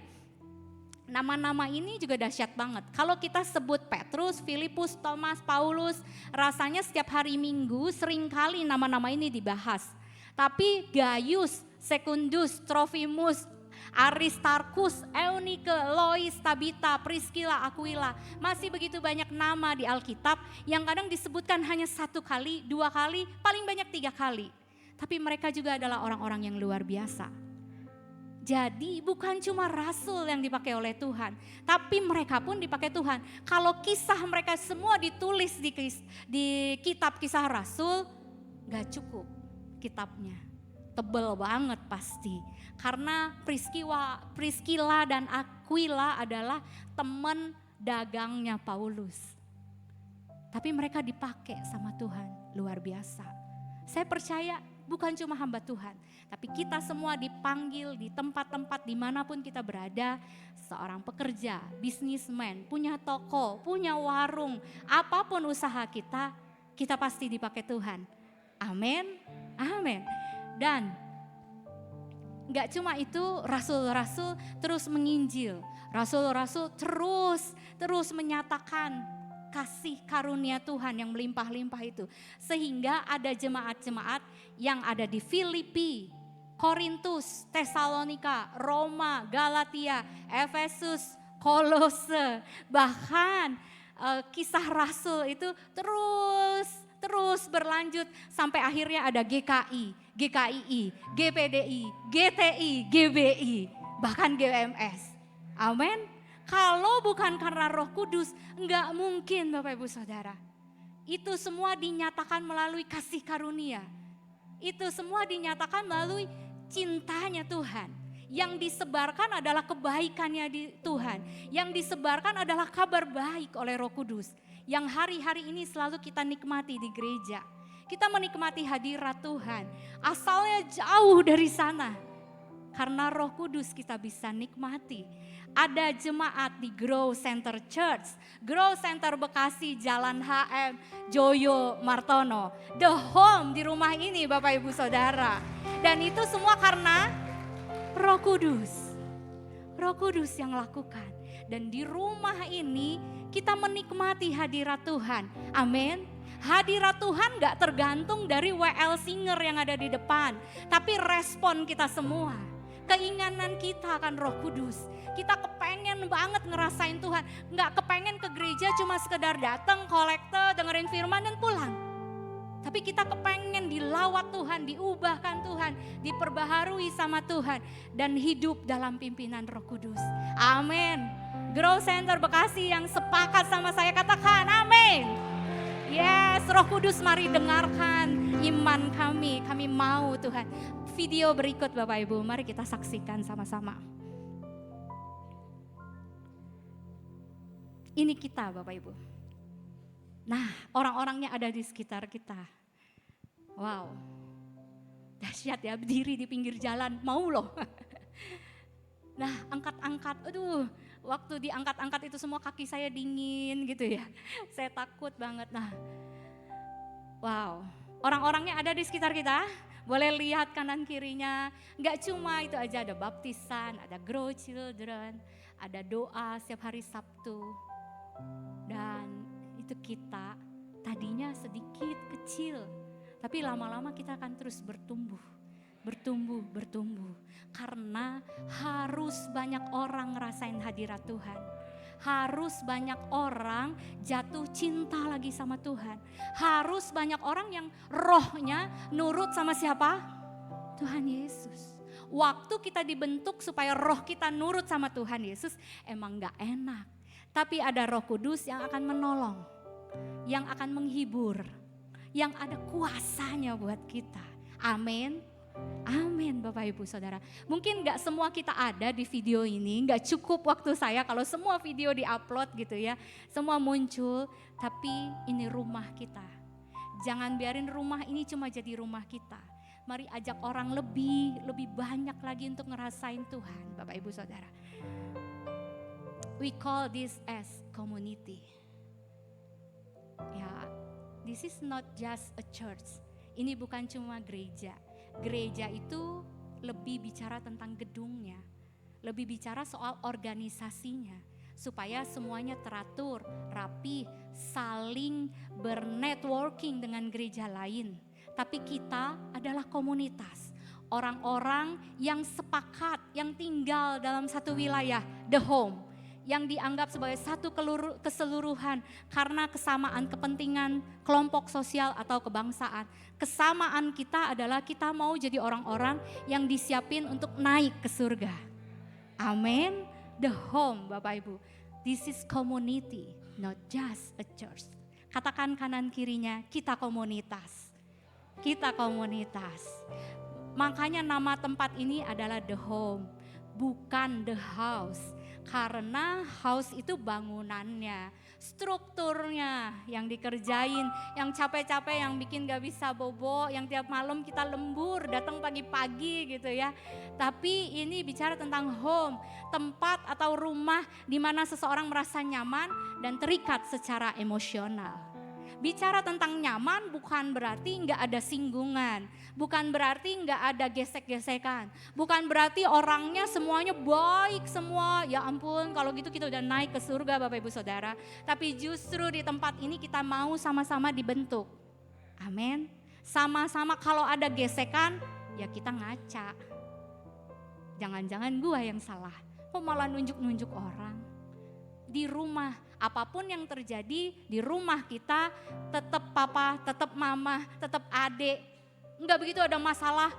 Nama-nama ini juga dahsyat banget. Kalau kita sebut Petrus, Filipus, Thomas, Paulus, rasanya setiap hari Minggu seringkali nama-nama ini dibahas. Tapi Gaius, Secundus, Trophimus, Aristarchus, Eunike, Lois, Tabita, Priscilla, Aquila. Masih begitu banyak nama di Alkitab yang kadang disebutkan hanya 1 kali, 2 kali, paling banyak 3 kali. Tapi mereka juga adalah orang-orang yang luar biasa. Jadi bukan cuma rasul yang dipakai oleh Tuhan, tapi mereka pun dipakai Tuhan. Kalau kisah mereka semua ditulis di kitab Kisah Rasul, gak cukup kitabnya. Tebel banget pasti. Karena Priscilla dan Aquila adalah teman dagangnya Paulus. Tapi mereka dipakai sama Tuhan, luar biasa. Saya percaya bukan cuma hamba Tuhan, tapi kita semua dipanggil di tempat-tempat dimanapun kita berada. Seorang pekerja, bisnismen, punya toko, punya warung, apapun usaha kita, kita pasti dipakai Tuhan. Amin, amin. Dan gak cuma itu, rasul-rasul terus menginjil. Rasul-rasul terus menyatakan kasih karunia Tuhan yang melimpah-limpah itu. Sehingga ada jemaat-jemaat yang ada di Filipi, Korintus, Tesalonika, Roma, Galatia, Efesus, Kolose. Bahkan kisah rasul itu terus berlanjut sampai akhirnya ada GKI, GKII, GPDI, GTI, GBI, bahkan GMS. Amin. Kalau bukan karena Roh Kudus, enggak mungkin Bapak Ibu Saudara. Itu semua dinyatakan melalui kasih karunia. Itu semua dinyatakan melalui cintanya Tuhan. Yang disebarkan adalah kebaikannya di Tuhan. Yang disebarkan adalah kabar baik oleh Roh Kudus. Yang hari-hari ini selalu kita nikmati di gereja. Kita menikmati hadirat Tuhan. Asalnya jauh dari sana. Karena Roh Kudus kita bisa nikmati. Ada jemaat di Grow Center Church. Grow Center Bekasi, Jalan HM, Joyo Martono. The home di rumah ini Bapak Ibu Saudara. Dan itu semua karena Roh Kudus. Roh Kudus yang lakukan. Dan di rumah ini kita menikmati hadirat Tuhan. Amin. Hadirat Tuhan gak tergantung dari WL singer yang ada di depan. Tapi respon kita semua. Keinginan kita akan Roh Kudus. Kita kepengen banget ngerasain Tuhan. Gak kepengen ke gereja cuma sekedar datang, kolekte, dengerin firman dan pulang. Tapi kita kepengen dilawat Tuhan, diubahkan Tuhan, diperbaharui sama Tuhan. Dan hidup dalam pimpinan Roh Kudus. Amin. Grow Center Bekasi yang sepakat sama saya katakan amin. Yes, Roh Kudus mari dengarkan iman kami. Kami mau Tuhan. Video berikut Bapak Ibu, mari kita saksikan sama-sama. Ini kita Bapak Ibu. Nah, orang-orangnya ada di sekitar kita. Wow, dahsyat ya, berdiri di pinggir jalan, mau loh. Nah, angkat-angkat, aduh, waktu diangkat-angkat itu semua kaki saya dingin gitu ya. Saya takut banget. Nah, wow, orang-orangnya ada di sekitar kita. Boleh lihat kanan kirinya, gak cuma itu aja, ada baptisan, ada Grow Children, ada doa setiap hari Sabtu. Dan itu kita tadinya sedikit kecil, tapi lama-lama kita akan terus bertumbuh. Karena harus banyak orang ngerasain hadirat Tuhan. Harus banyak orang jatuh cinta lagi sama Tuhan. Harus banyak orang yang rohnya nurut sama siapa? Tuhan Yesus. Waktu kita dibentuk supaya roh kita nurut sama Tuhan Yesus emang gak enak. Tapi ada Roh Kudus yang akan menolong, yang akan menghibur, yang ada kuasanya buat kita. Amin. Amin Bapak Ibu Saudara. Mungkin gak semua kita ada di video ini, gak cukup waktu saya kalau semua video di-upload gitu ya. Semua muncul, tapi ini rumah kita. Jangan biarin rumah ini cuma jadi rumah kita. Mari ajak orang lebih banyak lagi untuk ngerasain Tuhan, Bapak Ibu Saudara. We call this as community. Ya, this is not just a church. Ini bukan cuma gereja. Gereja itu lebih bicara tentang gedungnya, lebih bicara soal organisasinya, supaya semuanya teratur, rapi, saling bernetworking dengan gereja lain. Tapi kita adalah komunitas, orang-orang yang sepakat, yang tinggal dalam satu wilayah, the home, yang dianggap sebagai satu keseluruhan karena kesamaan kepentingan kelompok sosial atau kebangsaan. Kesamaan kita adalah kita mau jadi orang-orang yang disiapin untuk naik ke surga. Amin. The home, Bapak Ibu. This is community, not just a church. Katakan kanan kirinya, kita komunitas. Kita komunitas. Makanya nama tempat ini adalah the home, bukan the house. Karena house itu bangunannya, strukturnya yang dikerjain, yang capek-capek, yang bikin gak bisa bobo, yang tiap malam kita lembur, datang pagi-pagi gitu ya. Tapi ini bicara tentang home, tempat atau rumah di mana seseorang merasa nyaman dan terikat secara emosional. Bicara tentang nyaman bukan berarti nggak ada singgungan, bukan berarti nggak ada gesek-gesekan, bukan berarti orangnya semuanya baik semua. Ya ampun, kalau gitu kita udah naik ke surga, Bapak Ibu Saudara. Tapi justru di tempat ini kita mau sama-sama dibentuk. Amin. Sama-sama kalau ada gesekan, ya kita ngaca. Jangan-jangan gua yang salah, kok malah nunjuk-nunjuk orang. Di rumah, apapun yang terjadi di rumah kita, tetap papa, tetap mama, tetap adik. Enggak begitu ada masalah,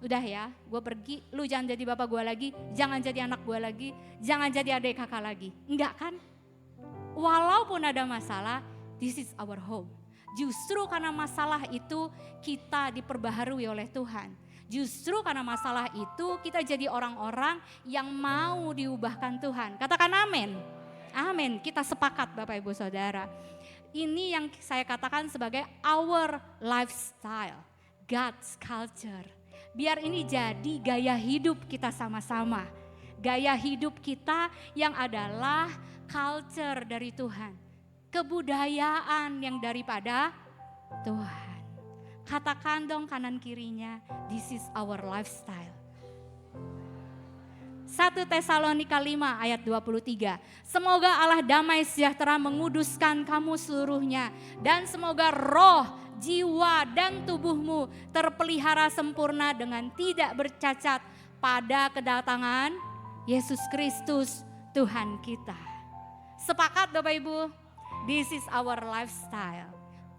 udah ya gue pergi, lu jangan jadi bapak gue lagi, jangan jadi anak gue lagi, jangan jadi adik kakak lagi. Enggak kan? Walaupun ada masalah, this is our home. Justru karena masalah itu kita diperbaharui oleh Tuhan. Justru karena masalah itu kita jadi orang-orang yang mau diubahkan Tuhan. Katakan amin. Amin, kita sepakat Bapak Ibu Saudara. Ini yang saya katakan sebagai our lifestyle, God's culture. Biar ini jadi gaya hidup kita sama-sama. Gaya hidup kita yang adalah culture dari Tuhan. Kebudayaan yang daripada Tuhan. Katakan dong kanan kirinya, this is our lifestyle. 1 Tesalonika 5 ayat 23. Semoga Allah damai sejahtera menguduskan kamu seluruhnya. Dan semoga roh, jiwa dan tubuhmu terpelihara sempurna dengan tidak bercacat pada kedatangan Yesus Kristus Tuhan kita. Sepakat Bapak Ibu? This is our lifestyle.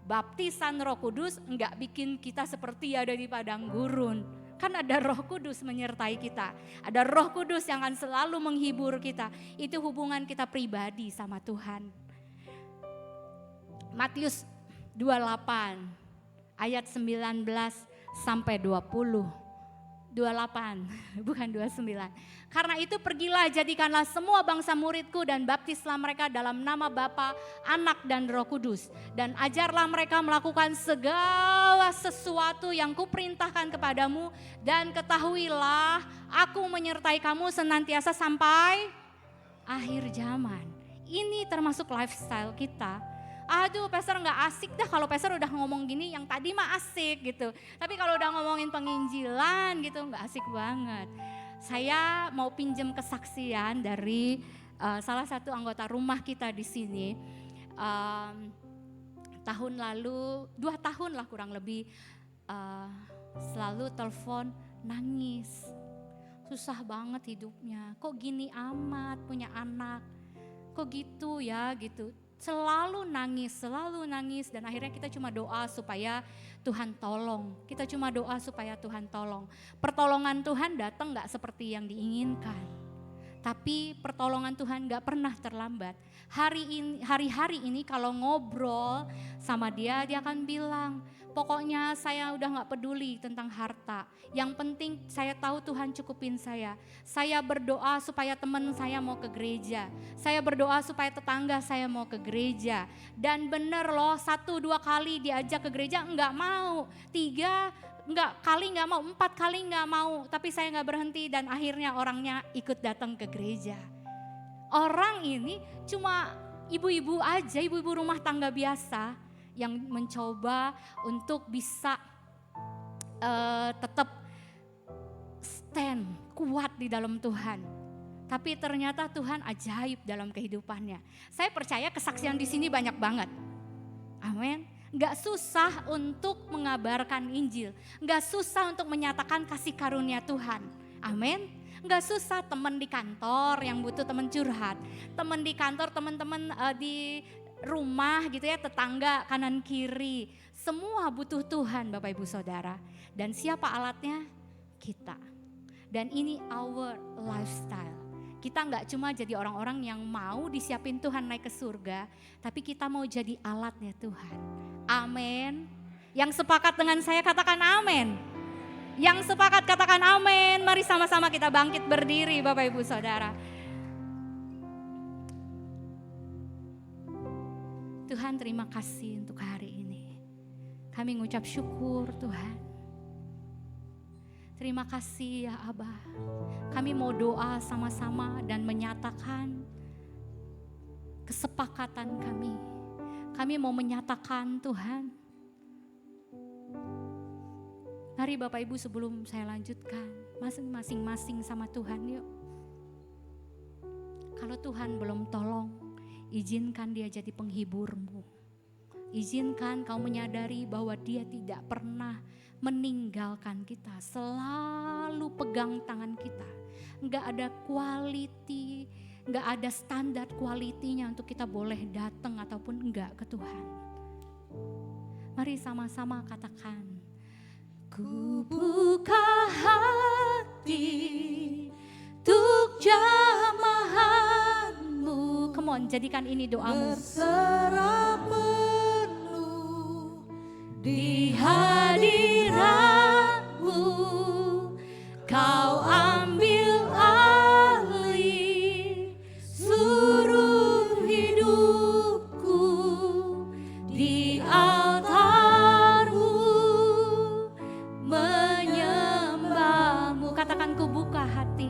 Baptisan Roh Kudus enggak bikin kita seperti ada di padang gurun. Kan ada Roh Kudus menyertai kita. Ada Roh Kudus yang akan selalu menghibur kita. Itu hubungan kita pribadi sama Tuhan. Matius 28 ayat 19 sampai 20. 28 bukan 29. Karena itu pergilah, jadikanlah semua bangsa muridku dan baptislah mereka dalam nama Bapa, Anak dan Roh Kudus. Dan ajarlah mereka melakukan segala sesuatu yang kuperintahkan kepadamu. Dan ketahuilah aku menyertai kamu senantiasa sampai akhir zaman. Ini termasuk lifestyle kita. Aduh pastor gak asik dah kalau pastor udah ngomong gini, yang tadi mah asik gitu. Tapi kalau udah ngomongin penginjilan gitu gak asik banget. Saya mau pinjam kesaksian dari salah satu anggota rumah kita di sini. Tahun lalu, 2 tahun lah kurang lebih, selalu telepon nangis. Susah banget hidupnya, kok gini amat punya anak, kok gitu ya gitu. Selalu nangis dan akhirnya kita cuma doa supaya Tuhan tolong. Kita cuma doa supaya Tuhan tolong. Pertolongan Tuhan datang gak seperti yang diinginkan. Tapi pertolongan Tuhan gak pernah terlambat. Hari-hari ini kalau ngobrol sama dia akan bilang, pokoknya saya udah gak peduli tentang harta. Yang penting saya tahu Tuhan cukupin saya. Saya berdoa supaya teman saya mau ke gereja. Saya berdoa supaya tetangga saya mau ke gereja. Dan bener loh, 1-2 kali diajak ke gereja enggak mau. 3 kali nggak mau, 4 kali nggak mau, tapi saya nggak berhenti dan akhirnya orangnya ikut datang ke gereja. Orang ini cuma ibu-ibu aja, ibu-ibu rumah tangga biasa yang mencoba untuk bisa tetap stand kuat di dalam Tuhan. Tapi ternyata Tuhan ajaib dalam kehidupannya. Saya percaya kesaksian di sini banyak banget. Amin. Gak susah untuk mengabarkan Injil. Gak susah untuk menyatakan kasih karunia Tuhan. Amin. Gak susah teman di kantor yang butuh teman curhat. Teman di kantor, teman-teman di rumah gitu ya, tetangga kanan kiri. Semua butuh Tuhan Bapak Ibu Saudara. Dan siapa alatnya? Kita. Dan ini our lifestyle. Kita gak cuma jadi orang-orang yang mau disiapin Tuhan naik ke surga. Tapi kita mau jadi alatnya Tuhan. Amin. Yang sepakat dengan saya katakan amin. Yang sepakat katakan amin. Mari sama-sama kita bangkit berdiri Bapak Ibu Saudara. Tuhan terima kasih untuk hari ini. Kami mengucap syukur Tuhan. Terima kasih ya Abah. Kami mau doa sama-sama dan menyatakan kesepakatan kami. Kami mau menyatakan Tuhan. Mari Bapak Ibu sebelum saya lanjutkan, masing-masing sama Tuhan yuk. Kalau Tuhan belum tolong, izinkan dia jadi penghiburmu. Izinkan kau menyadari bahwa dia tidak pernah meninggalkan kita. Selalu pegang tangan kita. Enggak ada quality, enggak ada standar kualitinya untuk kita boleh datang ataupun enggak ke Tuhan. Mari sama-sama katakan, ku buka hati untuk jamahanmu. Come on, jadikan ini doamu. Berserah penuh Di hadiratmu kau ambil alih seluruh hidupku di altarmu menyembahmu. Katakan ku buka hati.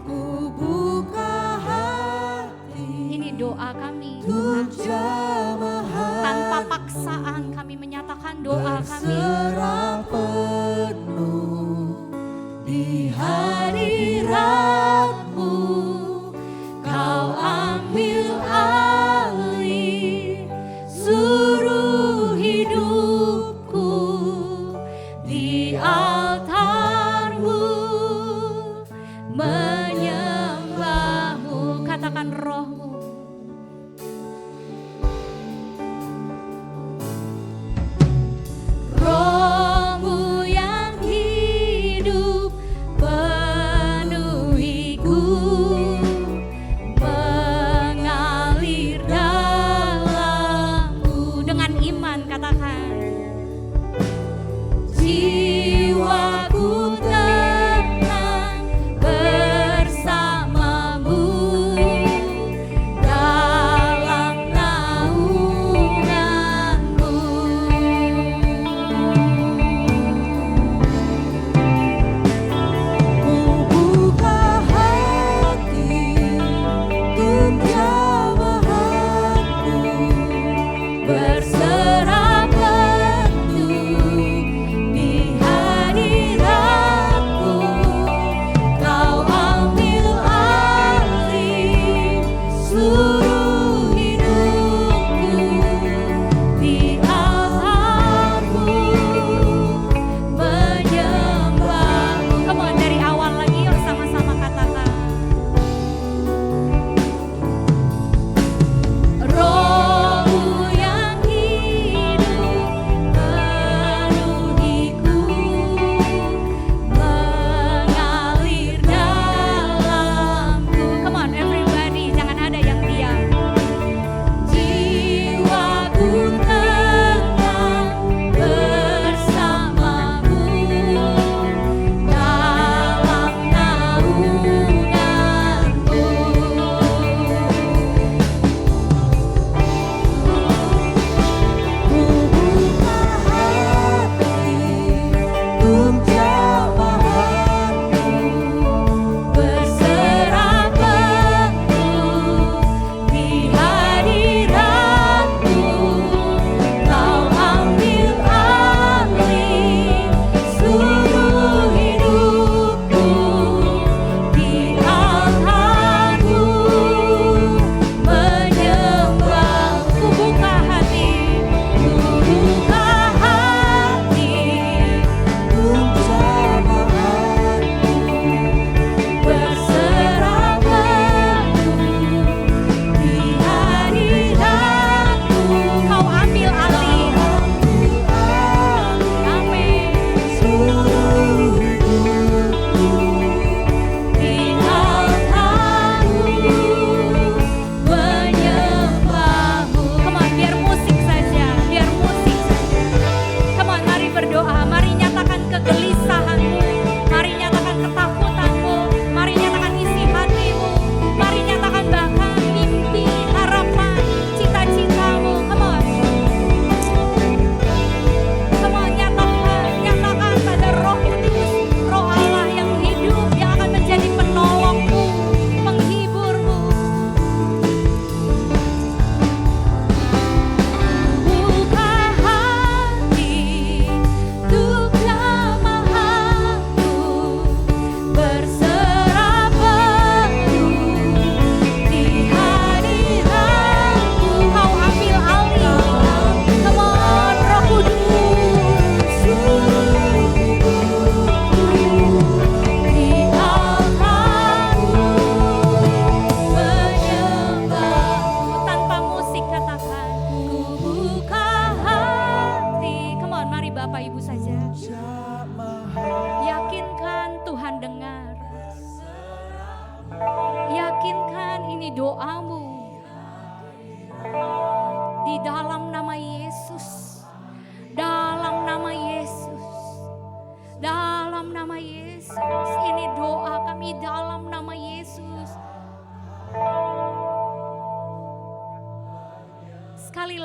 ku buka hati Ini doa kami untuk Tuhan. jamahan Tanpa paksaan kami menyatakan doa kami. berserah penuh di Hadiratmu kau ambil alih seluruh hidupku di altarmu menyembahmu. Katakan rohmu. Roh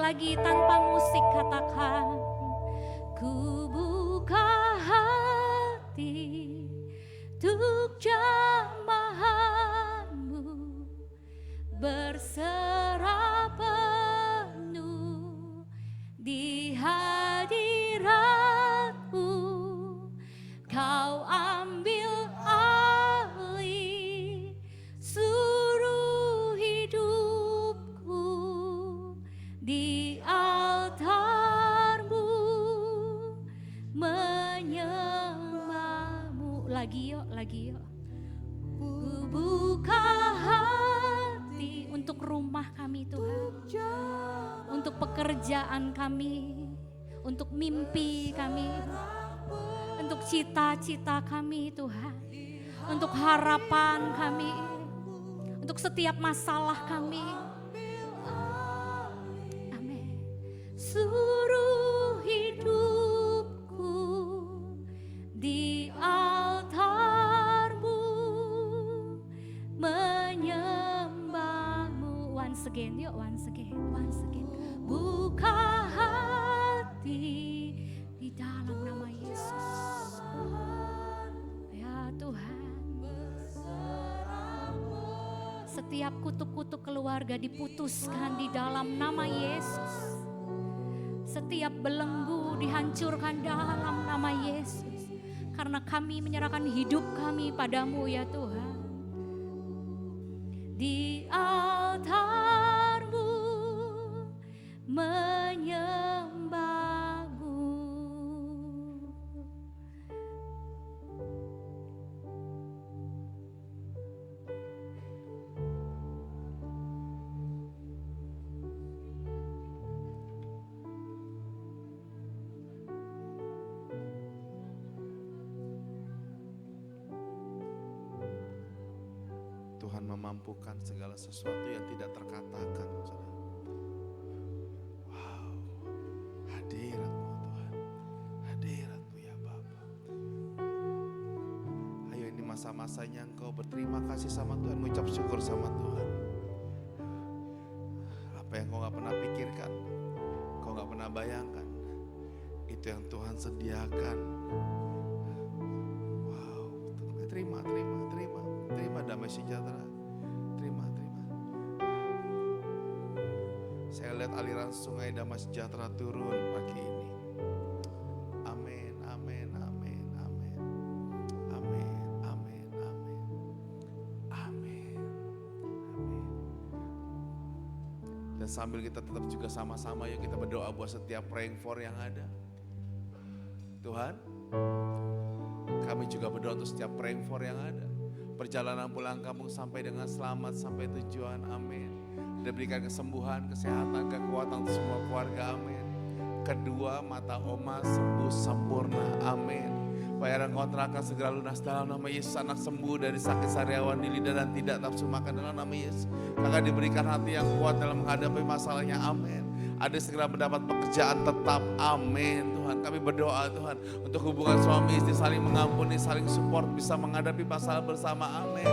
lagi tanpa musik katakan, ku buka hati untuk jamahanmu, berserah penuh di hadiratmu. Kau ambil alih seluruh hidupku di altarmu, menyembahmu. Lagi yuk. Ku buka hati untuk rumah kami Tuhan, untuk pekerjaan kami, untuk mimpi kami, untuk cita-cita kami Tuhan, untuk harapan kami, untuk setiap masalah kami. Amin. Seluruh hidupku di altarmu, menyembahmu. Once again, yuk once again. Buka hati di dalam nama Yesus. Ya Tuhan, setiap kutuk-kutuk keluarga diputuskan di dalam nama Yesus. Setiap belenggu dihancurkan dalam nama Yesus. Karena kami menyerahkan hidup kami padamu ya Tuhan. Di altarmu menyembahmu. Tuhan memampukan segala sesuatu yang tidak terkatakan. Wow, hadirat-Mu Tuhan, hadirat-Mu ya Bapa. Ayo ini masa-masanya Engkau berterima kasih sama Tuhan, mengucap syukur sama Tuhan. Apa yang Kau gak pernah pikirkan, Kau gak pernah bayangkan, itu yang Tuhan sediakan. Wow, terima damai sejahtera. Terima. Saya lihat aliran sungai damai sejahtera turun pagi ini. Amin. Dan sambil kita tetap juga sama-sama yuk kita berdoa buat setiap praying for yang ada. Tuhan, kami juga berdoa untuk setiap praying for yang ada. Perjalanan pulang kampung sampai dengan selamat sampai tujuan, amin. Diberikan kesembuhan, kesehatan, kekuatan untuk semua keluarga, amin. Kedua, mata Oma sembuh sempurna, amin. Bayaran kontrakan segera lunas dalam nama Yesus. Anak sembuh dari sakit sariawan di lidah dan tidak nafsu makan dalam nama Yesus. Kakak diberikan hati yang kuat dalam menghadapi masalahnya, amin. Ada segera mendapat pekerjaan tetap, amin. Tuhan, kami berdoa Tuhan untuk hubungan suami istri saling mengampuni, saling support, bisa menghadapi masalah bersama, amin.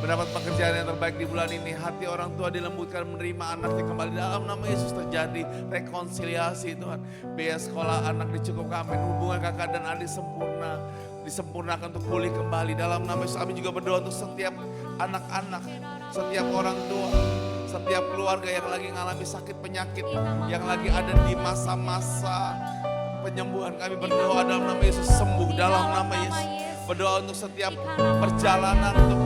Mendapat pekerjaan yang terbaik di bulan ini, hati orang tua dilembutkan menerima anaknya kembali dalam nama Yesus, terjadi rekonsiliasi Tuhan. Biaya sekolah anak dicukupkan, amin. Hubungan kakak dan adik sempurna, disempurnakan untuk pulih kembali dalam nama Yesus. Kami juga berdoa untuk setiap anak-anak, setiap orang tua, setiap keluarga yang lagi mengalami sakit penyakit, yang lagi ada di masa-masa penyembuhan. Kami berdoa dalam nama Yesus, sembuh dalam nama Yesus. Berdoa untuk setiap perjalanan untuk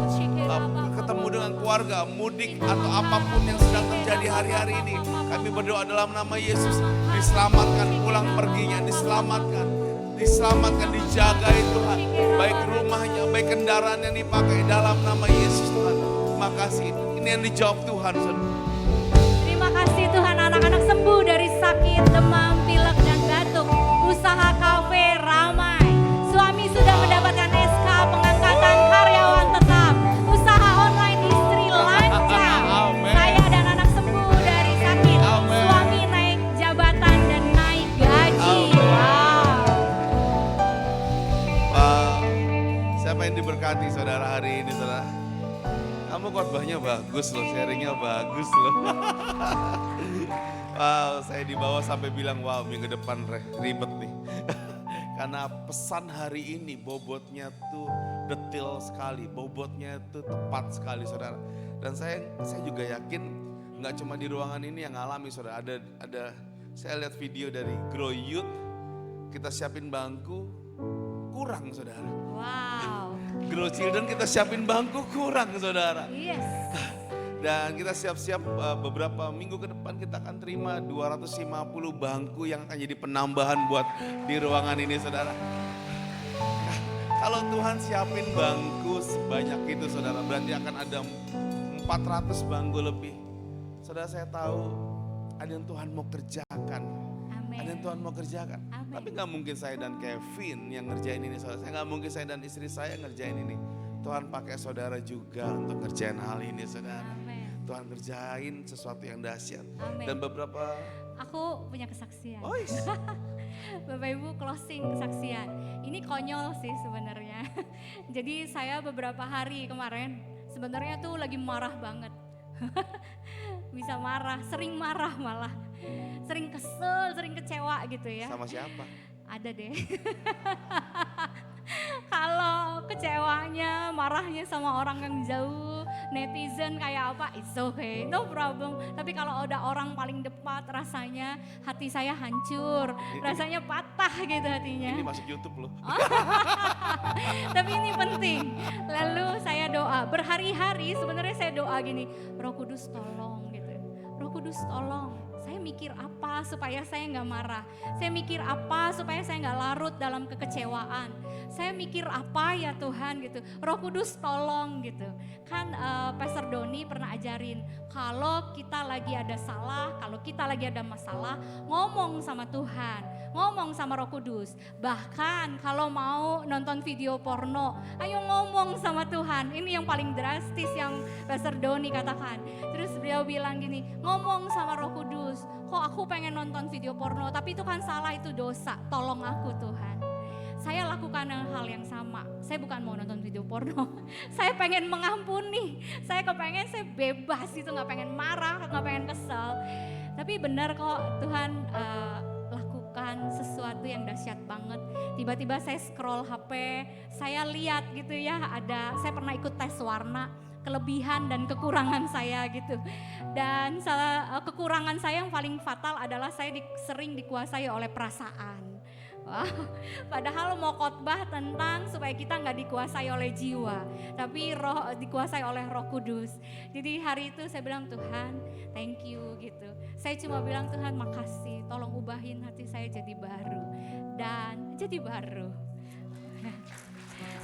ketemu dengan keluarga, mudik atau apapun yang sedang terjadi hari-hari ini. Kami berdoa dalam nama Yesus, diselamatkan pulang perginya, diselamatkan, dijaga Tuhan. Baik rumahnya, baik kendaraan yang dipakai dalam nama Yesus Tuhan. Terima kasih, ini yang dijawab Tuhan. Terima kasih Tuhan, anak-anak sembuh dari sakit, demam, pilek dan batuk. Usaha kafe ramai. Suami sudah mendapatkan SK pengangkatan karyawan tetap. Usaha online istri lancar. Saya dan anak sembuh dari sakit. Suami naik jabatan dan naik gaji. Wow. Siapa yang diberkati saudara hari ini, saudara? Kamu khotbahnya bagus loh, sharingnya bagus loh. Wow, saya di bawah sampai bilang, wow minggu depan ribet nih. Karena pesan hari ini bobotnya tuh detail sekali, bobotnya tuh tepat sekali saudara. Dan saya juga yakin nggak cuma di ruangan ini yang ngalami saudara. Ada saya lihat video dari Grow Youth, kita siapin bangku kurang saudara. Wow. Grow Children kita siapin bangku kurang saudara. Yes. Dan kita siap-siap beberapa minggu ke depan kita akan terima 250 bangku yang akan jadi penambahan buat di ruangan ini saudara. Nah, kalau Tuhan siapin bangku sebanyak itu saudara, berarti akan ada 400 bangku lebih. Saudara saya tahu ada yang Tuhan mau kerjakan. Amin. Ada yang Tuhan mau kerjakan. Amin. Tapi gak mungkin saya dan Kevin yang ngerjain ini saudara. Saya gak mungkin saya dan istri saya ngerjain ini. Tuhan pakai saudara juga untuk ngerjain hal ini saudara. Amin. Tuhan kerjain sesuatu yang dahsyat. Amin. Dan beberapa Aku punya kesaksian. oh yes. Bapak Ibu closing kesaksian. Ini konyol sih sebenarnya. Jadi saya beberapa hari kemarin sebenarnya tuh lagi marah banget. Bisa marah, sering marah malah. Sering kesel, sering kecewa gitu ya. Sama siapa? Ada deh. Kalau kecewanya, marahnya sama orang yang jauh, netizen kayak apa, it's okay, no problem. Tapi kalau ada orang paling dekat rasanya hati saya hancur, rasanya patah gitu hatinya. Ini masuk YouTube loh. Tapi ini penting. Lalu saya doa, berhari-hari sebenarnya saya doa gini, Roh Kudus tolong gitu. Roh Kudus tolong. Saya mikir apa supaya saya nggak marah. Saya mikir apa supaya saya nggak larut dalam kekecewaan. Saya mikir apa ya Tuhan gitu. Roh Kudus tolong gitu. Kan Pastor Doni pernah ajarin kalau kita lagi ada salah, kalau kita lagi ada masalah, ngomong sama Tuhan. Ngomong sama Roh Kudus. Bahkan kalau mau nonton video porno, ayo ngomong sama Tuhan. Ini yang paling drastis yang Pastor Doni katakan. Terus beliau bilang gini, ngomong sama Roh Kudus. Kok aku pengen nonton video porno, tapi itu kan salah, itu dosa. Tolong aku Tuhan. Saya lakukan hal yang sama. Saya bukan mau nonton video porno. Saya pengen mengampuni. Saya kepengen saya bebas gitu, gak pengen marah, gak pengen kesel. Tapi benar kok Tuhan lakukan sesuatu yang dahsyat banget. Tiba-tiba saya scroll HP, saya lihat gitu ya, saya pernah ikut tes warna, kelebihan dan kekurangan saya gitu. Dan kekurangan saya yang paling fatal adalah saya sering dikuasai oleh perasaan. Wow. Padahal mau khotbah tentang supaya kita nggak dikuasai oleh jiwa, tapi dikuasai oleh Roh Kudus. Jadi hari itu saya bilang Tuhan, thank you gitu. Saya cuma bilang Tuhan makasih, tolong ubahin hati saya jadi baru dan jadi baru.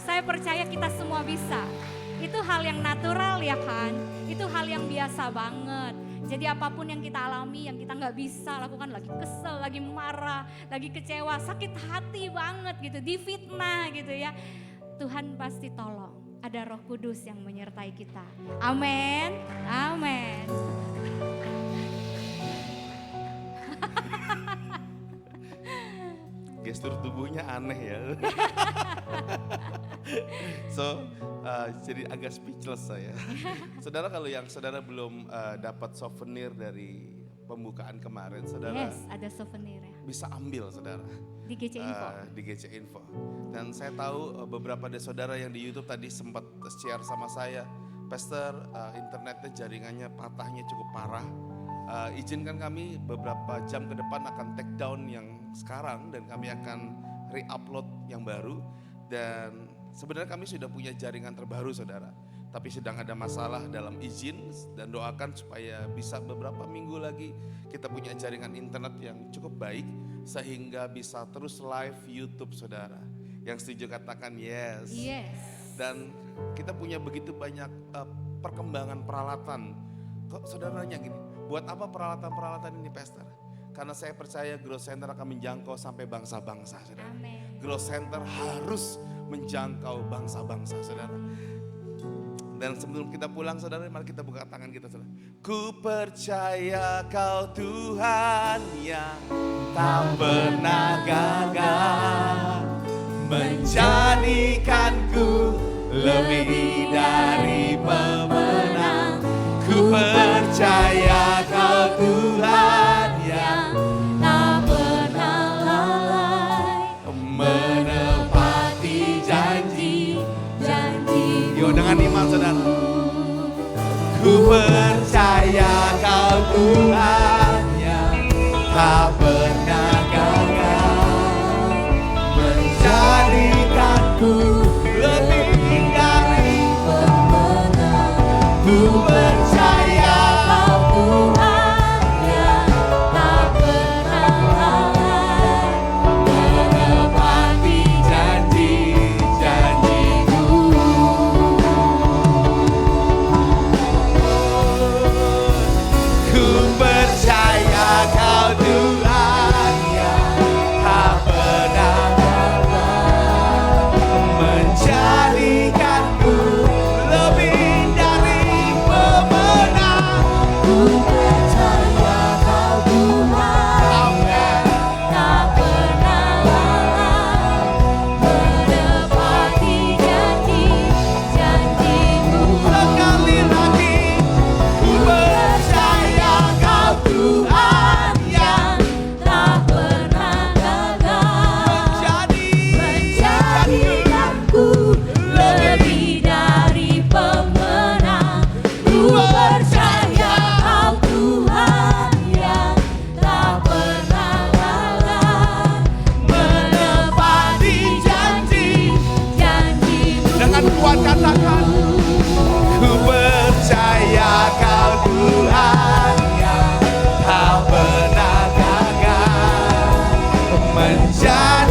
Saya percaya kita semua bisa. Itu hal yang natural ya kan, itu hal yang biasa banget. Jadi apapun yang kita alami, yang kita nggak bisa lakukan, lagi kesel, lagi marah, lagi kecewa, sakit hati banget gitu, difitnah gitu ya. Tuhan pasti tolong, ada Roh Kudus yang menyertai kita. Amin, amin. Gestur tubuhnya aneh ya. Jadi agak speechless saya. Saudara, kalau yang saudara belum dapat souvenir dari pembukaan kemarin, saudara Yes, ada souvenir ya. bisa ambil saudara. Di GC Info. Di GC Info. Dan saya tahu beberapa dari saudara yang di YouTube tadi sempat share sama saya, Pastor, internetnya jaringannya patahnya cukup parah. Izinkan kami beberapa jam ke depan akan take down yang sekarang dan kami akan re-upload yang baru. Dan sebenarnya kami sudah punya jaringan terbaru saudara, tapi sedang ada masalah dalam izin, dan doakan supaya bisa beberapa minggu lagi kita punya jaringan internet yang cukup baik sehingga bisa terus live YouTube saudara. Yang setuju katakan yes. Yes. Dan kita punya begitu banyak perkembangan peralatan. Kok saudara nanya gini, buat apa peralatan-peralatan ini Pastor? Karena saya percaya Growth Center akan menjangkau sampai bangsa-bangsa saudara. Amin. Growth Center harus menjangkau bangsa-bangsa saudara. Dan sebelum kita pulang saudara, mari kita buka tangan kita saudara. Ku percaya kau Tuhan yang tak pernah gagal, menjadikanku lebih dari pemenang. Ku percaya kau Tuhan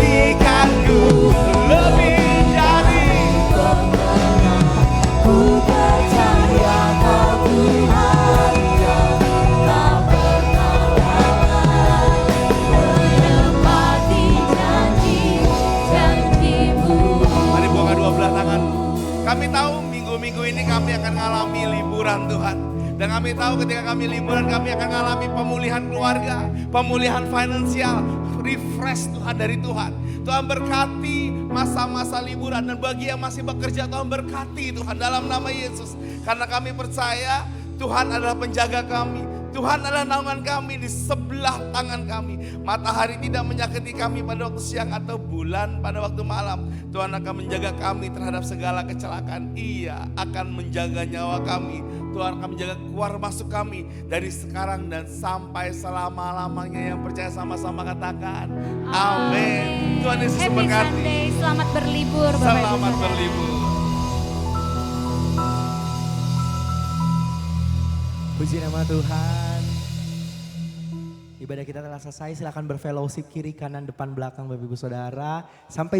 menantikanku lebih dari ku percaya kau Tuhan yang tak pernah menepati janji-janji-Mu. Mari buka dua belah tangan. Kami tahu minggu-minggu ini kami akan mengalami liburan Tuhan. Dan kami tahu ketika kami liburan kami akan mengalami pemulihan keluarga, pemulihan finansial, refresh Tuhan dari Tuhan. Tuhan berkati masa-masa liburan dan bagi yang masih bekerja Tuhan berkati Tuhan dalam nama Yesus. Karena kami percaya Tuhan adalah penjaga kami. Tuhan adalah naungan kami di sebelah tangan kami. Matahari tidak menyakiti kami pada waktu siang atau bulan pada waktu malam. Tuhan akan menjaga kami terhadap segala kecelakaan. Ia akan menjaga nyawa kami. Tuhan akan menjaga keluar masuk kami dari sekarang dan sampai selama-lamanya. Yang percaya sama-sama katakan amin. Tuhan Yesus Happy memberkati. Sunday, selamat berlibur Bapak Ibu Selamat Saudara. berlibur. Puji nama Tuhan. Ibadah kita telah selesai, silakan berfellowship kiri, kanan, depan, belakang Bapak Ibu Saudara. Sampai